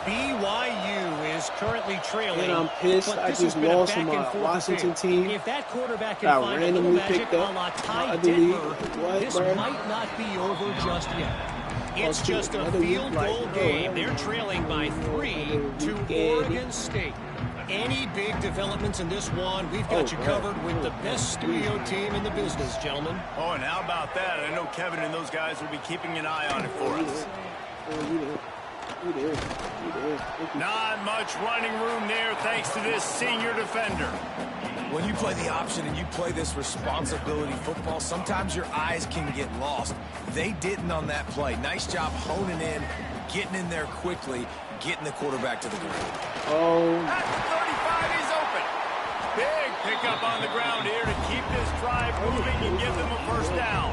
Speaker 5: BYU is currently trailing.
Speaker 4: And I'm pissed.
Speaker 5: but
Speaker 4: I
Speaker 5: this
Speaker 4: just
Speaker 5: has been a
Speaker 4: lost from
Speaker 5: back and
Speaker 4: my
Speaker 5: forth
Speaker 4: Washington
Speaker 5: affair.
Speaker 4: team.
Speaker 5: If that quarterback can
Speaker 4: Got
Speaker 5: find a little
Speaker 4: randomly
Speaker 5: magic
Speaker 4: picked
Speaker 5: a
Speaker 4: up
Speaker 5: la
Speaker 4: my
Speaker 5: Ty
Speaker 4: other league.
Speaker 5: Denver,
Speaker 4: What,
Speaker 5: this
Speaker 4: bro?
Speaker 5: might not be over just yet. It's
Speaker 4: Oh,
Speaker 5: just a
Speaker 4: another week,
Speaker 5: field
Speaker 4: like,
Speaker 5: goal
Speaker 4: bro,
Speaker 5: game. They're trailing by 3 to Oregon State. Any big developments in this one, we've got you covered with the best studio team in the business, gentlemen.
Speaker 1: Oh, and how about that? I know Kevin and those guys will be keeping an eye on it for us. Not much running room there thanks to this senior defender.
Speaker 3: When you play the option and you play this responsibility football, sometimes your eyes can get lost. They didn't on that play. Nice job honing in, getting in there quickly, getting the quarterback to the ground.
Speaker 4: Oh.
Speaker 1: At the 35, he's open. Big pickup on the ground here to keep this drive moving and give them a first down.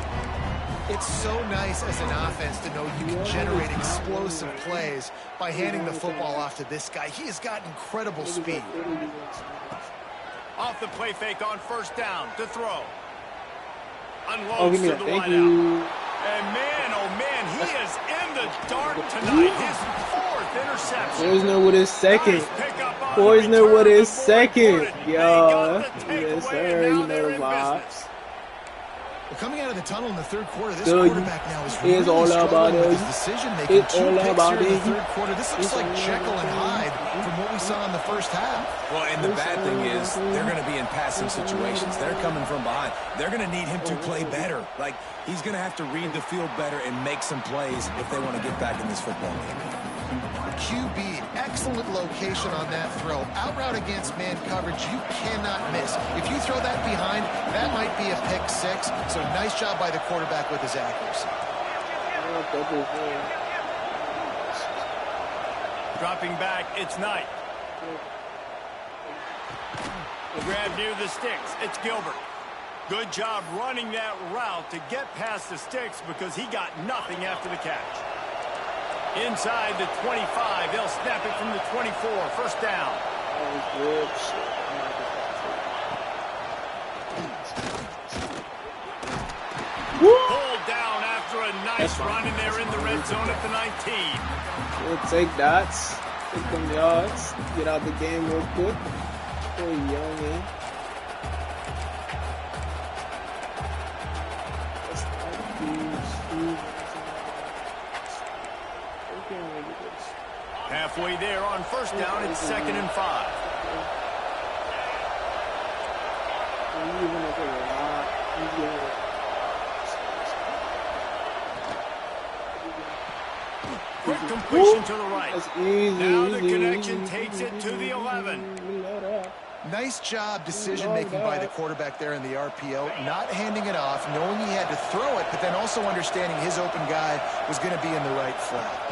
Speaker 2: It's so nice as an offense to know you can generate explosive plays by handing the football off to this guy. He has got incredible speed.
Speaker 1: Off the play fake on first down to throw. Unloads
Speaker 4: give me
Speaker 1: to
Speaker 4: that.
Speaker 1: the
Speaker 4: Thank
Speaker 1: wideout.
Speaker 4: you.
Speaker 1: And man, oh man, he is in the dark tonight. His 4th interception.
Speaker 4: Poisoner with his second.
Speaker 1: Nice pickup on the
Speaker 4: Poisoner with
Speaker 1: return,
Speaker 4: his
Speaker 1: but more
Speaker 4: second.
Speaker 1: important, they
Speaker 4: Yeah.
Speaker 1: got the
Speaker 4: Yes,
Speaker 1: takeaway,
Speaker 4: sir.
Speaker 1: and now
Speaker 4: You know
Speaker 1: they're
Speaker 4: the
Speaker 1: in
Speaker 4: vibes.
Speaker 1: business.
Speaker 2: Well, coming out of the tunnel in the third quarter, this
Speaker 4: Good.
Speaker 2: quarterback now is
Speaker 4: It's
Speaker 2: really
Speaker 4: all about
Speaker 2: struggling with
Speaker 4: it.
Speaker 2: his decision-making.
Speaker 4: It's
Speaker 2: 2
Speaker 4: all
Speaker 2: picks
Speaker 4: about
Speaker 2: here in the
Speaker 4: it.
Speaker 2: third quarter. This looks
Speaker 4: It's
Speaker 2: like
Speaker 4: all
Speaker 2: Jekyll and
Speaker 4: about
Speaker 2: Hyde
Speaker 4: it.
Speaker 2: from what we saw in the first half.
Speaker 3: Well, and the bad thing is they're going to be in passing situations. They're coming from behind. They're going to need him to play better. Like, he's going to have to read the field better and make some plays if they want to get back in this football game.
Speaker 2: QB, excellent location on that throw. Out route against man coverage, you cannot miss. If you throw that behind, that might be a pick 6. So nice job by the quarterback with his accuracy.
Speaker 1: Dropping back, it's Knight. Grab near the sticks, it's Gilbert. Good job running that route to get past the sticks because he got nothing after the catch. Inside the 25, they'll snap it from the 24, first down. Pulled down after a nice run, and they're in the red zone at the 19.
Speaker 4: We'll take that. Take them yards. Get out the game real quick. Oh, young man.
Speaker 1: Halfway there on first down, it's 2nd and 5. Quick completion to the right.
Speaker 4: That's easy.
Speaker 1: Now the connection takes it to the 11.
Speaker 2: Nice job decision-making by the quarterback there in the RPO, not handing it off, knowing he had to throw it, but then also understanding his open guy was going to be in the right flat.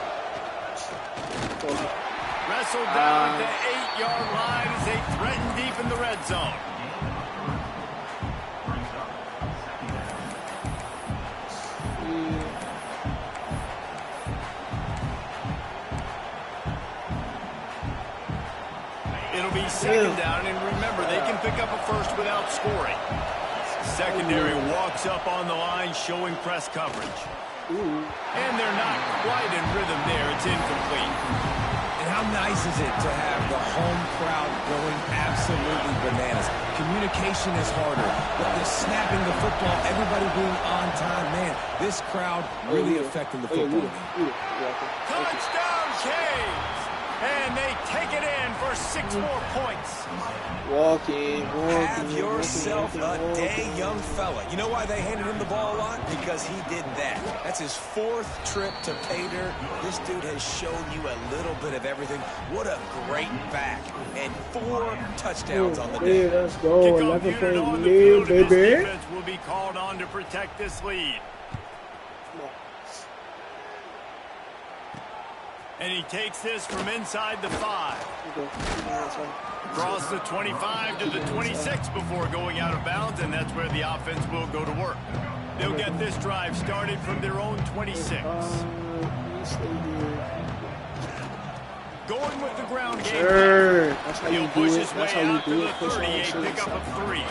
Speaker 1: Wrestled down at the 8-yard line as they threaten deep in the red zone. It'll be 2nd down, and remember, they can pick up a first without scoring. Secondary walks up on the line, showing press coverage. And they're not quite in rhythm there. It's incomplete.
Speaker 3: And how nice is it to have the home crowd going absolutely bananas? Communication is harder, but the snapping the football, everybody being on time, man, this crowd really affecting the football game.
Speaker 1: Touchdown, Caves! And they take it in for 6 more points.
Speaker 4: Walking.
Speaker 3: Have yourself a day, young fella. You know why they handed him the ball a lot? Because he did that. That's his 4th trip to pay dirt. This dude has shown you a little bit of everything. What a great back. And 4 touchdowns on the day.
Speaker 4: Yeah, let's go.
Speaker 1: Kickoff
Speaker 4: 11
Speaker 1: unit on
Speaker 4: point
Speaker 1: the
Speaker 4: lead,
Speaker 1: field, and this
Speaker 4: baby.
Speaker 1: defense will be called on to protect this lead. And he takes this from inside the 5. Across the 25 to the 26 before going out of bounds, and that's where the offense will go to work. They'll get this drive started from their own 26. Going with the ground game.
Speaker 4: Sure. That's how
Speaker 1: He'll
Speaker 4: you
Speaker 1: push
Speaker 4: do it.
Speaker 1: his
Speaker 4: That's
Speaker 1: way
Speaker 4: how you
Speaker 1: out to
Speaker 4: do
Speaker 1: the
Speaker 4: it. Push
Speaker 1: 38,
Speaker 4: on
Speaker 1: pick up a 3.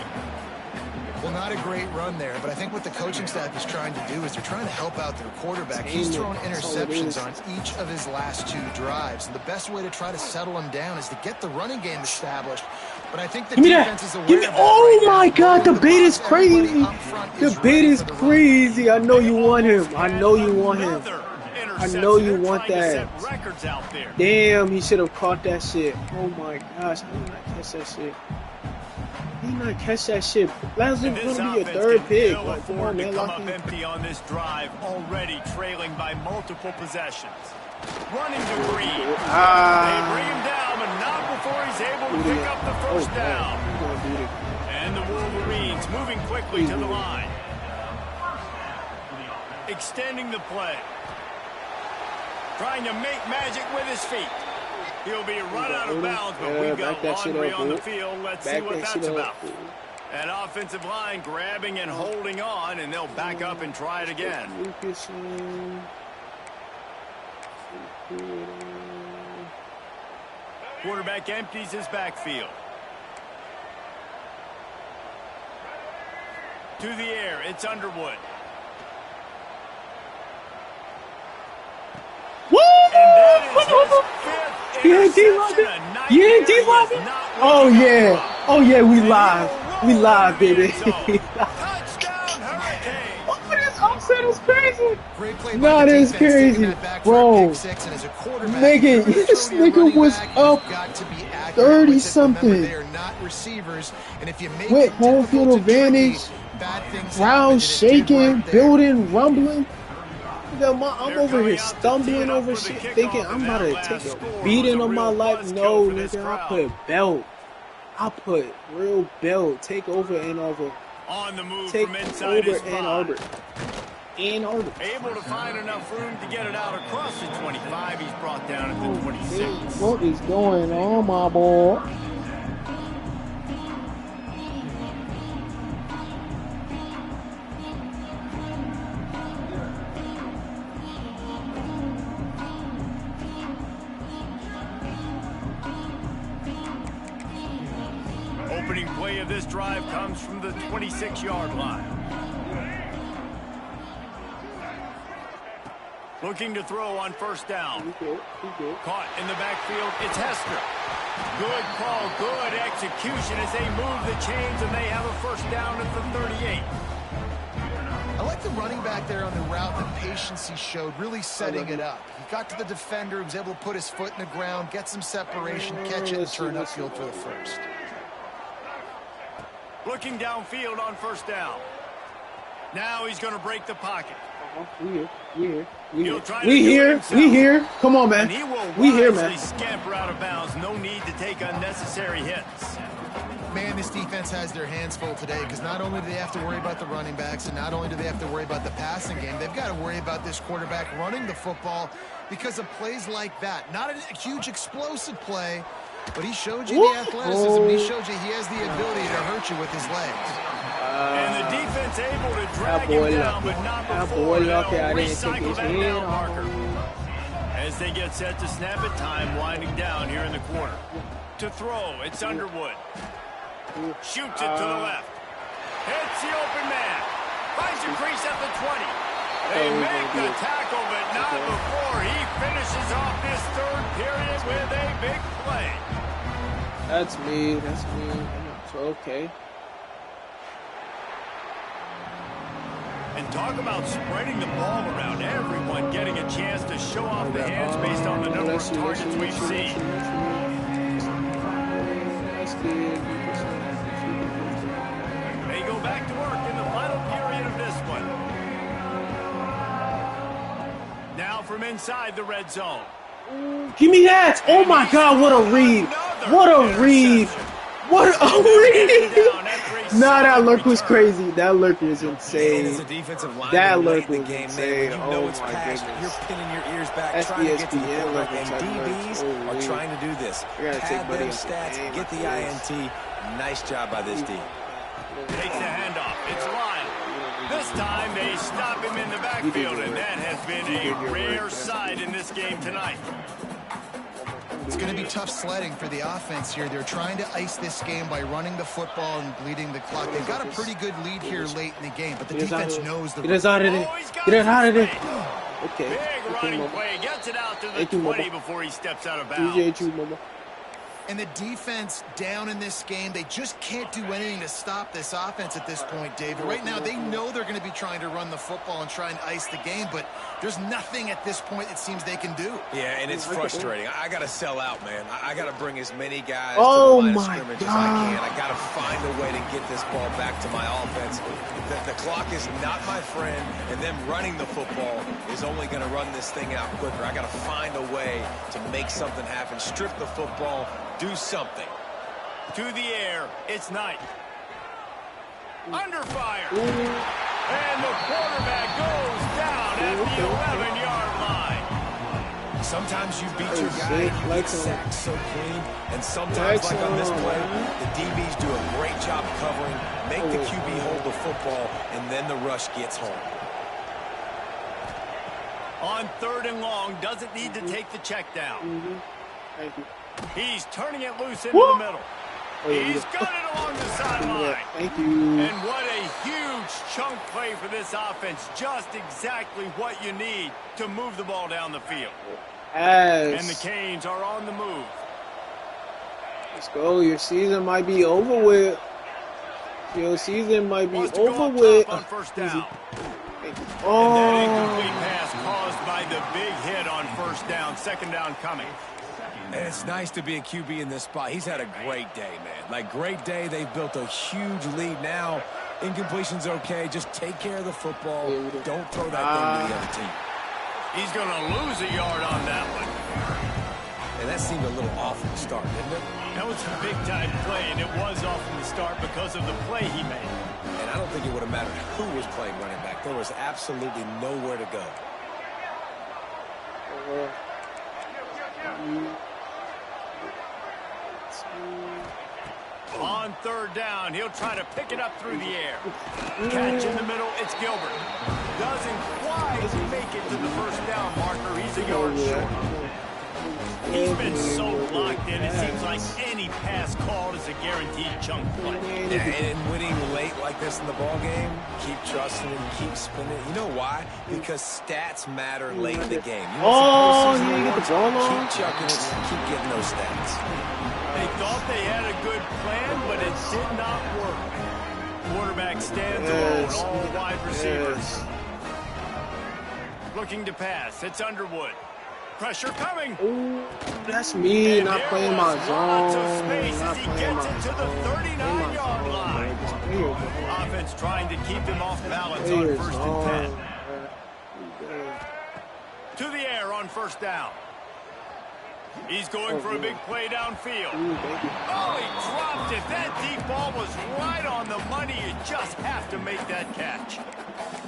Speaker 2: Well, not a great run there, but I think what the coaching staff is trying to do is they're trying to help out their quarterback. He's thrown interceptions on each of his last 2 drives, and the best way to try to settle him down is to get the running game established. But I think the defense is aware of that.
Speaker 4: Oh my God, the bait is crazy. The bait is crazy. I know you want him. I know you want him. I know you want that. Damn, he should have caught that shit. Oh my gosh, how did he not catch that shit? He did not catch that shit. That's going to be your 3rd pick. Like, come on, man.
Speaker 1: Come up empty on this drive, already trailing by multiple possessions. Running to Green. They bring him down, but not before he's able to pick up the first down. And the Wolverines moving quickly to the line. Extending the play. Trying to make magic with his feet. He'll be run out of bounds, but we've got laundry on the field. Let's see what that's about. An offensive line grabbing and holding on, and they'll back up and try it again. Quarterback empties his backfield. To the air, it's Underwood.
Speaker 4: Woo! Yeah, D-Lock. Yeah, D-Lock. Oh, yeah. Oh, yeah, we live. We live, baby.
Speaker 1: Touchdown, Hurricanes.
Speaker 4: Oh, this upset is crazy.
Speaker 2: Great play by
Speaker 4: Nah,
Speaker 2: the
Speaker 4: that's
Speaker 2: defense,
Speaker 4: crazy.
Speaker 2: taking that back for a
Speaker 4: Bro,
Speaker 2: pick six, and as a quarterback,
Speaker 4: nigga,
Speaker 2: if you're
Speaker 4: this
Speaker 2: throwing your
Speaker 4: nigga
Speaker 2: running
Speaker 4: was
Speaker 2: back,
Speaker 4: up
Speaker 2: you've got to be accurate
Speaker 4: 30
Speaker 2: with it.
Speaker 4: something.
Speaker 2: Remember, they are not receivers, and if you make
Speaker 4: with
Speaker 2: it
Speaker 4: home
Speaker 2: difficult
Speaker 4: field
Speaker 2: to tricky,
Speaker 4: advantage,
Speaker 2: bad things
Speaker 4: ground
Speaker 2: happen, and it did
Speaker 4: shaking,
Speaker 2: right there.
Speaker 4: building, rumbling. I'm
Speaker 1: They're
Speaker 4: over
Speaker 1: coming
Speaker 4: here
Speaker 1: out to tee
Speaker 4: stumbling
Speaker 1: it up
Speaker 4: over
Speaker 1: for the
Speaker 4: shit,
Speaker 1: kickoff,
Speaker 4: thinking
Speaker 1: and
Speaker 4: I'm about
Speaker 1: that
Speaker 4: to
Speaker 1: last
Speaker 4: take
Speaker 1: score
Speaker 4: a
Speaker 1: was
Speaker 4: beating
Speaker 1: a
Speaker 4: on my
Speaker 1: real
Speaker 4: life.
Speaker 1: buzzkill
Speaker 4: No,
Speaker 1: for this
Speaker 4: nigga, I
Speaker 1: crowd.
Speaker 4: put belt. I put real belt. Take over Ann Arbor.
Speaker 1: On the move
Speaker 4: Take
Speaker 1: from inside
Speaker 4: over
Speaker 1: his
Speaker 4: Ann
Speaker 1: 5.
Speaker 4: Arbor. Ann Arbor.
Speaker 1: Able to find enough room to get it out across the 25. He's brought down at the 26.
Speaker 4: What is going on, my boy?
Speaker 1: Opening play of this drive comes from the 26-yard line. Looking to throw on first down. Caught in the backfield, it's Hester. Good call, good execution as they move the chains, and they have a first down at the 38.
Speaker 2: I like the running back there on the route, the patience he showed, really setting it up. He got to the defender, was able to put his foot in the ground, get some separation, catch it, and turn upfield for the first.
Speaker 1: Looking downfield on first down. Now he's going to break the pocket.
Speaker 4: We here. Come on, man.
Speaker 1: And he will
Speaker 4: We here, man.
Speaker 1: wisely scamper out of bounds. No need to take unnecessary hits.
Speaker 2: Man, this defense has their hands full today because not only do they have to worry about the running backs and not only do they have to worry about the passing game, they've got to worry about this quarterback running the football because of plays like that. Not a huge explosive play, but he showed you the athleticism. He showed you he has the ability to hurt you with his legs.
Speaker 1: And the defense able to drag him down, but not before they'll recycle that down marker. As they get set to snap it, time winding down here in the quarter. To throw, it's Underwood. Shoots it to the left. Hits the open man. Finds a crease at the 20. They make the tackle, but not before he finishes off this third period with a big play.
Speaker 4: That's me. So, okay.
Speaker 1: And talk about spreading the ball around. Everyone getting a chance to show off the hands based on the number of targets we've seen. They go back to work in the final period of this one. Now from inside the red zone.
Speaker 4: Give me that! Oh my God! What a read! What a read! What a read! Nah, that lurk was crazy. That lurk was insane. That lurk was insane. Oh my goodness.
Speaker 3: You're pinning your ears back, trying to get to the quarterback, and DBs are trying to do this. Pad them stats, get the INT. Nice job by this D.
Speaker 1: Takes the handoff. It's Lyle. This time they stop him in the backfield, and that has been a rare sight in this game tonight.
Speaker 2: It's going to be tough sledding for the offense here. They're trying to ice this game by running the football and bleeding the clock. They've got a pretty good lead here late in the game, but the defense knows the...
Speaker 4: Get us out of there. Get us out of there. Okay.
Speaker 1: Big running play. Gets it out to the 20 before he steps out of bounds.
Speaker 2: And the defense down in this game, they just can't do anything to stop this offense at this point, David. Right now, they know they're going to be trying to run the football and try and ice the game, but there's nothing at this point it seems they can do.
Speaker 3: Yeah, and it's frustrating. I got to sell out, man. I got to bring as many guys to the line of scrimmage as I can. I got to find a way to get this ball back to my offense. The clock is not my friend, and them running the football is only going to run this thing out quicker. I got to find a way to make something happen, strip the football, do something.
Speaker 1: To the air, it's Knight. Under fire. And the quarterback goes down at the 11-yard line.
Speaker 3: Sometimes you beat your guy, you get sacked so clean, and sometimes, like on this play, the DBs do a great job covering, make the QB hold the football, and then the rush gets home.
Speaker 1: On 3rd and long, doesn't need to take the check down.
Speaker 4: Thank you.
Speaker 1: He's turning it loose into the middle. He's got it along the sideline.
Speaker 4: Thank you.
Speaker 1: And what a huge chunk play for this offense. Just exactly what you need to move the ball down the field. And the Canes are on the move.
Speaker 4: Let's go. Your season might be over with. Your season might be over with.
Speaker 1: On first down.
Speaker 4: Oh.
Speaker 1: And that incomplete pass caused by the big hit on first down. Second down coming.
Speaker 3: And it's nice to be a QB in this spot. He's had a great day, man. Like, great day. They've built a huge lead now. Incompletion's okay. Just take care of the football. Don't throw that thing to the other team.
Speaker 1: He's going to lose a yard on that one.
Speaker 3: And that seemed a little off from the start, didn't it?
Speaker 1: That was a big-time play, and it was off from the start because of the play he made.
Speaker 3: And I don't think it would have mattered who was playing running back. There was absolutely nowhere to go.
Speaker 1: On third down, he'll try to pick it up through the air. Catch in the middle, it's Gilbert. Doesn't quite make it to the first down marker. He's a yard short. He's been so locked in, it seems like any pass called is a guaranteed chunk play.
Speaker 3: Yeah, and winning late like this in the ball game, keep trusting him, keep spinning. You know why? Because stats matter late in the game. You
Speaker 4: Oh, he didn't get the ball on.
Speaker 3: Keep chucking it, keep getting those stats.
Speaker 1: They thought they had a good plan, but it did not work. Quarterback stands alone, all wide receivers. Looking to pass, it's Underwood. Pressure coming.
Speaker 4: Ooh, that's me not playing my zone. Not
Speaker 1: he
Speaker 4: playing
Speaker 1: gets
Speaker 4: my
Speaker 1: it to the 39-yard line. Offense trying to keep him off balance on first and 10. To the air on first down. He's going for a big play downfield. Oh, he dropped it. That deep ball was right on the money. You just have to make that catch.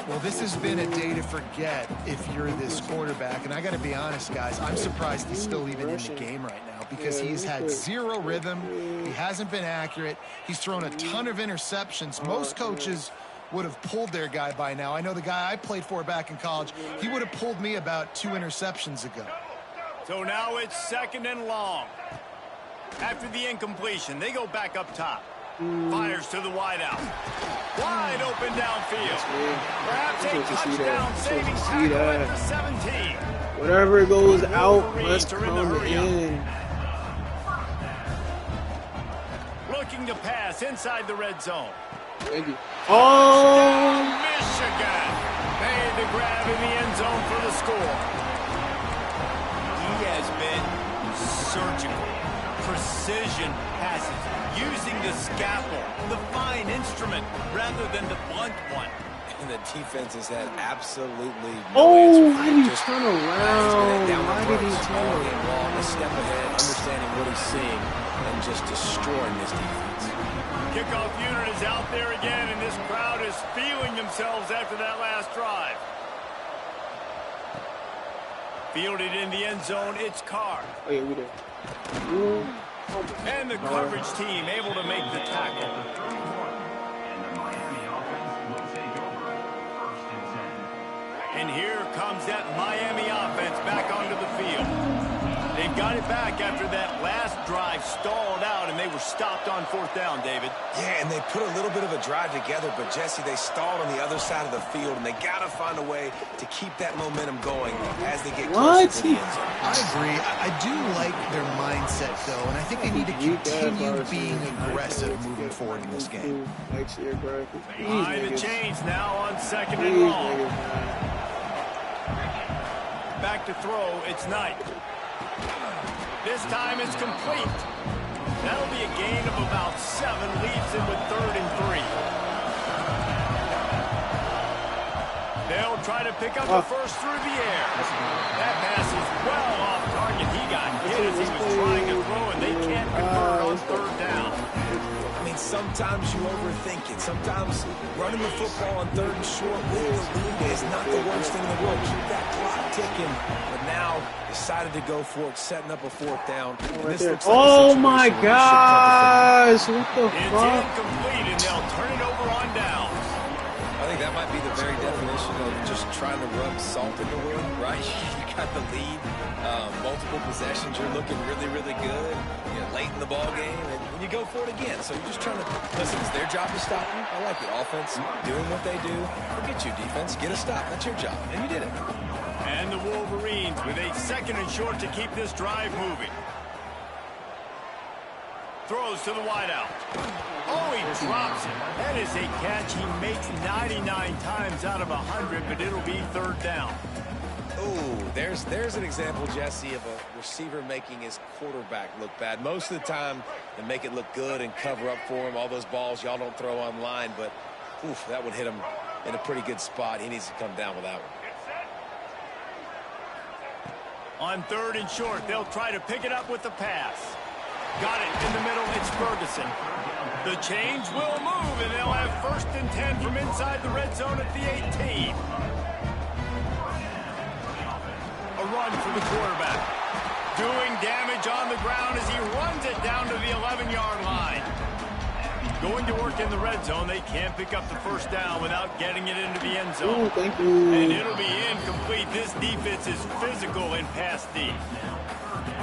Speaker 2: Well, this has been a day to forget if you're this quarterback. And I got to be honest, guys, I'm surprised he's still even in the game right now because he's had zero rhythm. He hasn't been accurate. He's thrown a ton of interceptions. Most coaches would have pulled their guy by now. I know the guy I played for back in college, he would have pulled me about 2 interceptions ago.
Speaker 1: So now it's second and long. After the incompletion, they go back up top. Fires to the wideout. Wide open downfield. Perhaps a touchdown-saving tackle at the 17.
Speaker 4: Whatever goes out must come in.
Speaker 1: Looking to pass inside the red zone.
Speaker 4: Thank you. Oh!
Speaker 1: Michigan made the grab in the end zone for the score. He has been surgical. Precision passes, using the scalpel, the fine instrument, rather than the blunt one.
Speaker 3: And the defense has had absolutely
Speaker 4: no
Speaker 3: answer.
Speaker 4: Why did he turn around? Why did he turn around?
Speaker 3: A step ahead, understanding what he's seeing, and just destroying this defense.
Speaker 1: Kickoff unit is out there again, and this crowd is feeling themselves after that last drive. Fielded in the end zone, it's Carr.
Speaker 4: Oh, yeah, we did.
Speaker 1: And the coverage team able to make the tackle. And here comes that Miami offense back onto the field. They've got it back after that last drive stalled out, and they were stopped on fourth down, David.
Speaker 3: Yeah, and they put a little bit of a drive together, but, Jesse, they stalled on the other side of the field, and they got to find a way to keep that momentum going as they get closer to the end zone.
Speaker 2: I agree. I do like their mindset, though, and I think they need to continue being aggressive moving forward in this game.
Speaker 1: Behind the chains now on second and long. Back to throw, it's Knight. This time it's complete. That'll be a gain of about 7, leaves him with 3rd and 3. They'll try to pick up the first through the air. That pass is well off target. He got hit as he was trying to throw, and they can't convert on 3rd down.
Speaker 3: I mean, sometimes you overthink it. Sometimes running the football on 3rd and short with the lead is not the worst thing in the world. Keep that clock ticking. But now decided to go for it, setting up a 4th down.
Speaker 4: Oh my gosh! What the fuck?
Speaker 1: It's incomplete, and they'll turn it over on downs.
Speaker 3: I think that might be the very definition of just just trying to rub salt in the wound, right? You got the lead, multiple possessions. You're looking really, really good. Late in the ball game, and you go for it again. So you're just trying to listen. It's their job to stop you. I like it. Offense doing what they do. Forget you, defense. Get a stop. That's your job, and you did it.
Speaker 1: And the Wolverines with a 2nd and short to keep this drive moving. Throws to the wideout. Oh, he drops it. That is a catch he makes 99 times out of 100, but it'll be 3rd down.
Speaker 3: Ooh, there's an example, Jesse, of a receiver making his quarterback look bad. Most of the time, they make it look good and cover up for him. All those balls y'all don't throw online, but oof, that would hit him in a pretty good spot. He needs to come down with that one.
Speaker 1: On 3rd and short, they'll try to pick it up with the pass. Got it in the middle. It's Ferguson. The change will move, and they'll have 1st and 10 from inside the red zone at the 18. A run for the quarterback. Doing damage on the ground as he runs it down to the 11-yard line. Going to work in the red zone. They can't pick up the 1st down without getting it into the end zone.
Speaker 4: Ooh, thank you.
Speaker 1: And it'll be incomplete. This defense is physical in pass D.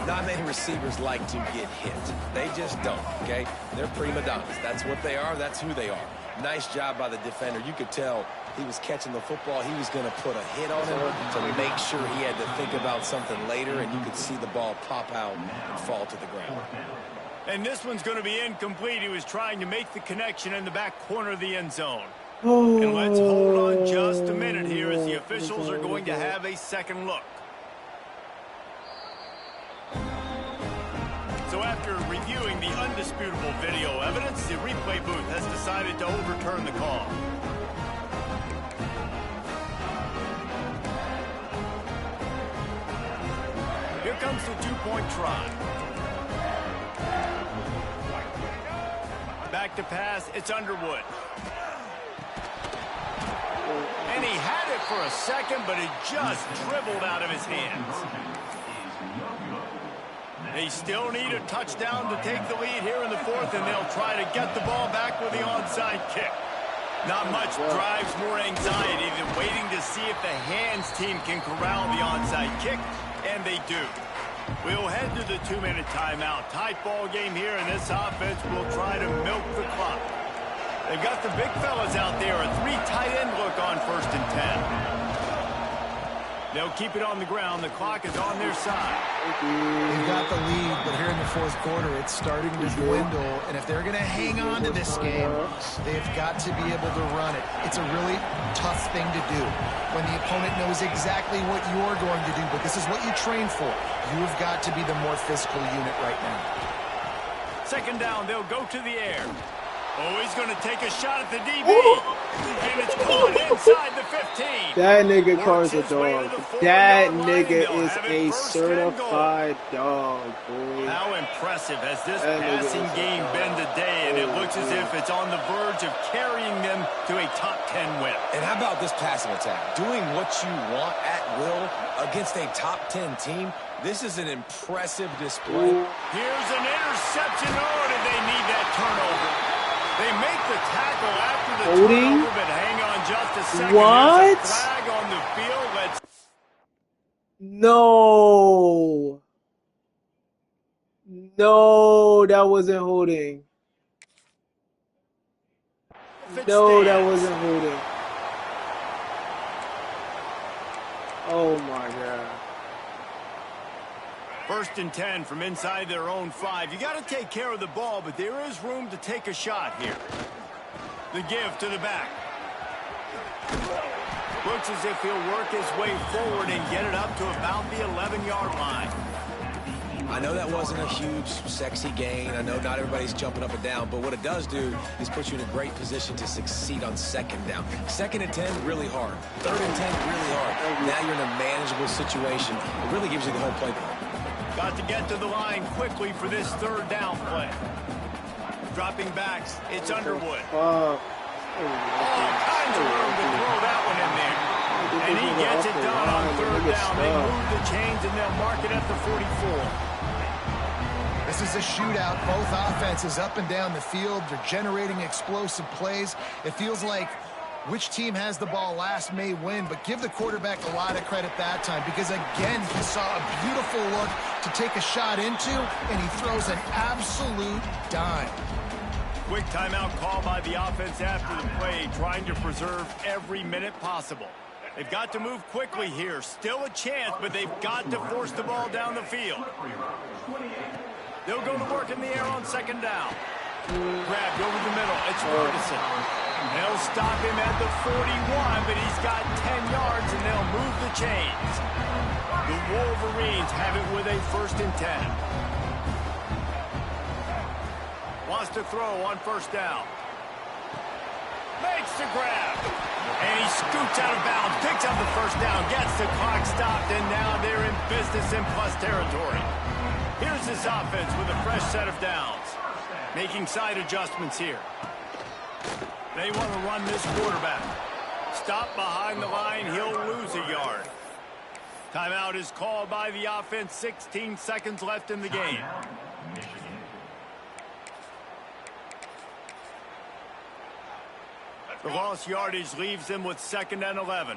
Speaker 3: Not many receivers like to get hit. They just don't, okay? They're prima donnas. That's what they are. That's who they are. Nice job by the defender. You could tell he was catching the football. He was going to put a hit on him to make sure he had to think about something later, and you could see the ball pop out and fall to the ground.
Speaker 1: And this one's going to be incomplete. He was trying to make the connection in the back corner of the end zone.
Speaker 4: Oh.
Speaker 1: And let's hold on just a minute here as the officials are going to have a 2nd look. So after reviewing the undisputable video evidence, the replay booth has decided to overturn the call. Here comes the 2-point try. Back to pass, it's Underwood. And he had it for a second, but it just dribbled out of his hands. They still need a touchdown to take the lead here in the 4th, and they'll try to get the ball back with the onside kick. Not much drives more anxiety than waiting to see if the hands team can corral the onside kick, and they do. We'll head to the 2-minute timeout. Tight ball game here, and this offense will try to milk the clock. They've got the big fellas out there, a 3 tight end look on 1st and 10. They'll keep it on the ground. The clock is on their side.
Speaker 2: They've got the lead, but here in the 4th quarter, it's starting to dwindle. And if they're going to hang on to this game, they've got to be able to run it. It's a really tough thing to do when the opponent knows exactly what you're going to do, but this is what you train for. You've got to be the more physical unit right now.
Speaker 1: 2nd down, they'll go to the air. Oh, he's going to take a shot at the DB. And it's caught inside the 15.
Speaker 4: That nigga Carr's a dog. That nigga is a certified dog, boy.
Speaker 1: How impressive has this passing game been today, and it looks as if it's on the verge of carrying them to a top 10 win.
Speaker 3: And how about this passing attack? Doing what you want at will against a top 10 team. This is an impressive display.
Speaker 1: Here's an interception. Oh, did they need that turnover? They make the tackle after the turnover, but hang on just a second.
Speaker 4: What?
Speaker 1: There's a flag on the field. Let's...
Speaker 4: No. No, that wasn't holding. No, that wasn't holding. Oh, my God.
Speaker 1: 1st and 10 from inside their own 5. You got to take care of the ball, but there is room to take a shot here. The give to the back. Looks as if he'll work his way forward and get it up to about the 11-yard line.
Speaker 3: I know that wasn't a huge, sexy gain. I know not everybody's jumping up and down, but what it does do is put you in a great position to succeed on 2nd down. 2nd and 10, really hard. 3rd and 10, really hard. Now you're in a manageable situation. It really gives you the whole playbook.
Speaker 1: Got to get to the line quickly for this 3rd down play. Dropping backs, it's Underwood. All kinds of room to throw that one in there. And he gets it done on 3rd down. They move the chains, and they'll mark it at the 44.
Speaker 2: This is a shootout. Both offenses up and down the field. They're generating explosive plays. It feels like Which team has the ball last may win, but give the quarterback a lot of credit that time because, again, he saw a beautiful look to take a shot into, and he throws an absolute dime.
Speaker 1: Quick timeout call by the offense after the play, trying to preserve every minute possible. They've got to move quickly here. Still a chance, but they've got to force the ball down the field. They'll go to work in the air on second down. Grabbed over the middle. It's Ferguson. They'll stop him at the 41, but he's got 10 yards, and they'll move the chains. The Wolverines have it with a 1st and 10. Wants to throw on 1st down. Makes the grab. And he scoots out of bounds, picks up the 1st down, gets the clock stopped, and now they're in business in plus territory. Here's this offense with a fresh set of downs. Making side adjustments here. They want to run this quarterback. Stop behind the line, he'll lose a yard. Timeout is called by the offense, 16 seconds left in the game. The lost yardage leaves them with 2nd and 11.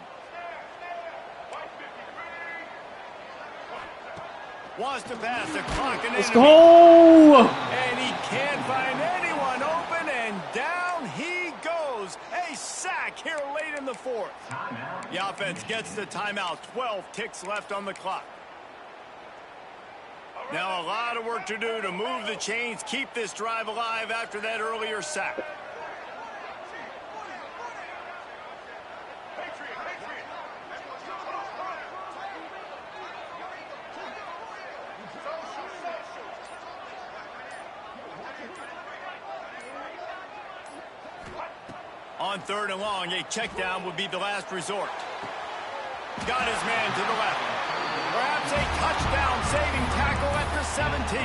Speaker 1: Wants to pass the clock.
Speaker 4: Let's go!
Speaker 1: And he can't find anyone open, and down he goes. A sack here late in the 4th. The offense gets the timeout. 12 ticks left on the clock. Now a lot of work to do to move the chains, keep this drive alive after that earlier sack. On 3rd and long, a check down would be the last resort. Got his man to the left. Perhaps a touchdown saving tackle at the 17.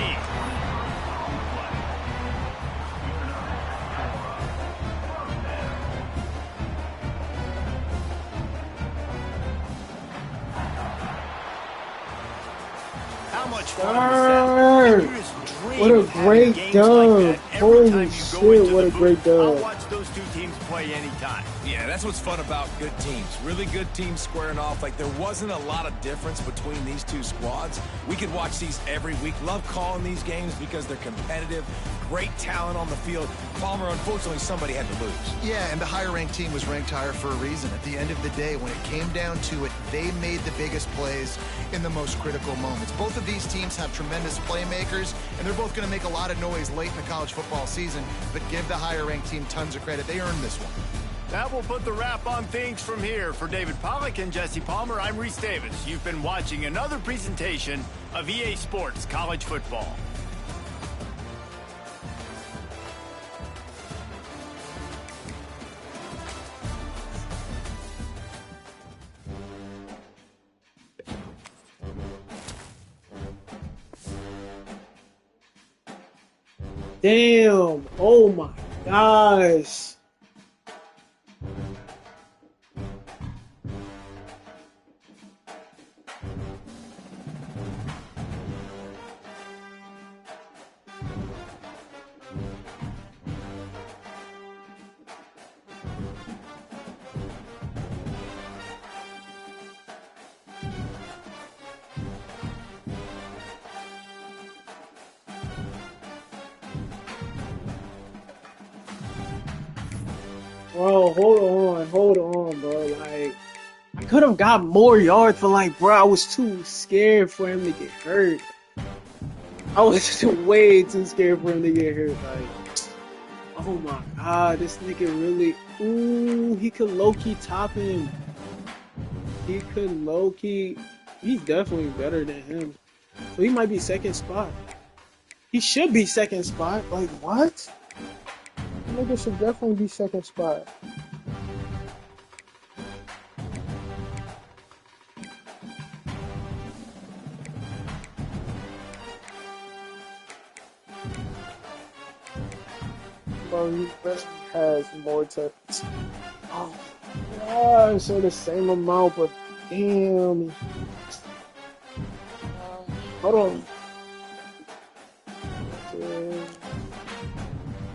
Speaker 1: How much fun was that?
Speaker 4: What a great dub. Holy shit, what a great dub.
Speaker 1: I'll watch those two teams play anytime.
Speaker 3: Yeah, that's what's fun about good teams. Really good teams squaring off. Like, there wasn't a lot of difference between these two squads. We could watch these every week. Love calling these games because they're competitive. Great talent on the field. Palmer, unfortunately, somebody had to lose.
Speaker 2: Yeah, and the higher-ranked team was ranked higher for a reason. At the end of the day, when it came down to it, they made the biggest plays in the most critical moments. Both of these teams have tremendous playmakers, and they're both going to make a lot of noise late in the college football season, but give the higher-ranked team tons of credit. They earned this one.
Speaker 1: That will put the wrap on things from here. For David Pollack and Jesse Palmer, I'm Reese Davis. You've been watching another presentation of EA Sports College Football.
Speaker 4: Damn. Oh my gosh. Bro, hold on, bro. Like, I could have got more yards, but like, bro, I was too scared for him to get hurt. I was way too scared for him to get hurt. Like, oh my god, this nigga really. Ooh, he could low-key top him. He could low-key. He's definitely better than him. So he might be 2nd spot. He should be 2nd spot. Like, what? Nigga should definitely be 2nd spot. Bro, he best has more touches. Oh gosh, so the same amount, but damn. Hold on.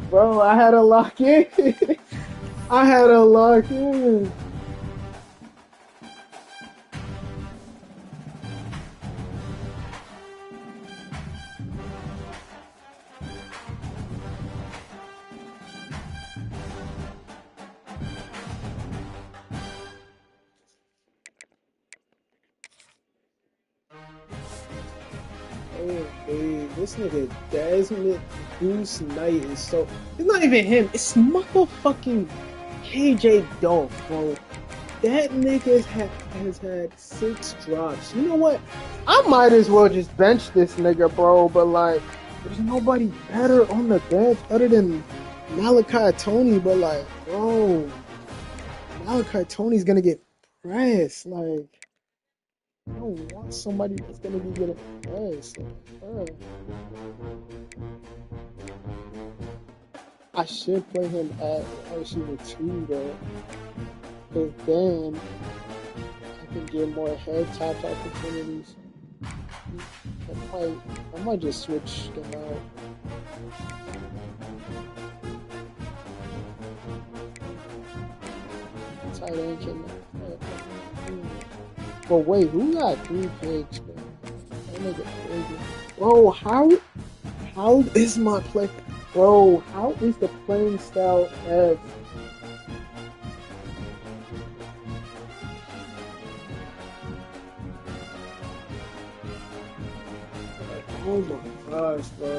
Speaker 4: Bro, I had to lock in. I had a lock in. Oh, hey, this nigga Desmond Goose Knight is so. It's not even him. It's motherfucking KJ Dolph, bro. That nigga has had 6 drops. You know what? I might as well just bench this nigga, bro. But like, there's nobody better on the bench other than Malachi Tony. But like, bro, Malachi Tony's gonna get pressed. Like, I don't want somebody that's gonna be getting pressed. Like, I should play him at receiver 2 though. But then I can get more head tap opportunities. I might just switch them out. Tight end can. But wait, who got 3 picks, bro? That nigga crazy. Bro, how is my play? Bro, how is the playing style F? Oh my gosh, bro.